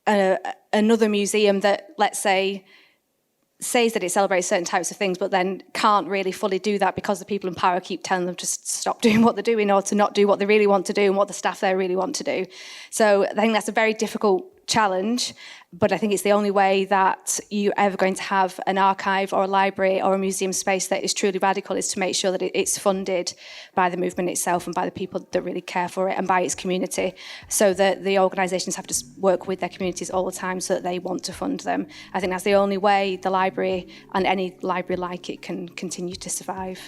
another museum that, let's say, says that it celebrates certain types of things, but then can't really fully do that because the people in power keep telling them to stop doing what they're doing or to not do what they really want to do and what the staff there really want to do. So I think that's a very difficult challenge, but I think it's the only way that you're ever going to have an archive or a library or a museum space that is truly radical, is to make sure that it's funded by the movement itself and by the people that really care for it and by its community, so that the organisations have to work with their communities all the time so that they want to fund them. I think that's the only way the library and any library like it can continue to survive.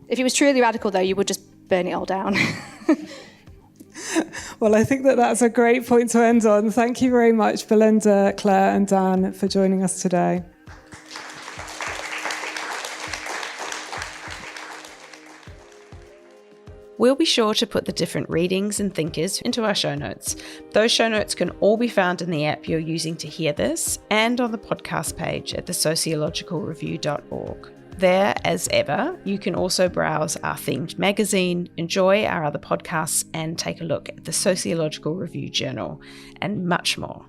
If it was truly radical, though, you would just burn it all down. Well, I think that's a great point to end on. Thank you very much, Belinda, Claire and Dan, for joining us today. We'll be sure to put the different readings and thinkers into our show notes. Those show notes can all be found in the app you're using to hear this and on the podcast page at thesociologicalreview.org. There, as ever, you can also browse our themed magazine, enjoy our other podcasts, and take a look at the Sociological Review Journal, and much more.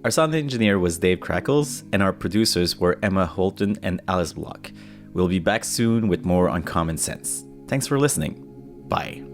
Our sound engineer was Dave Crackles, and our producers were Emma Holton and Alice Block. We'll be back soon with more on common sense. Thanks for listening. Bye.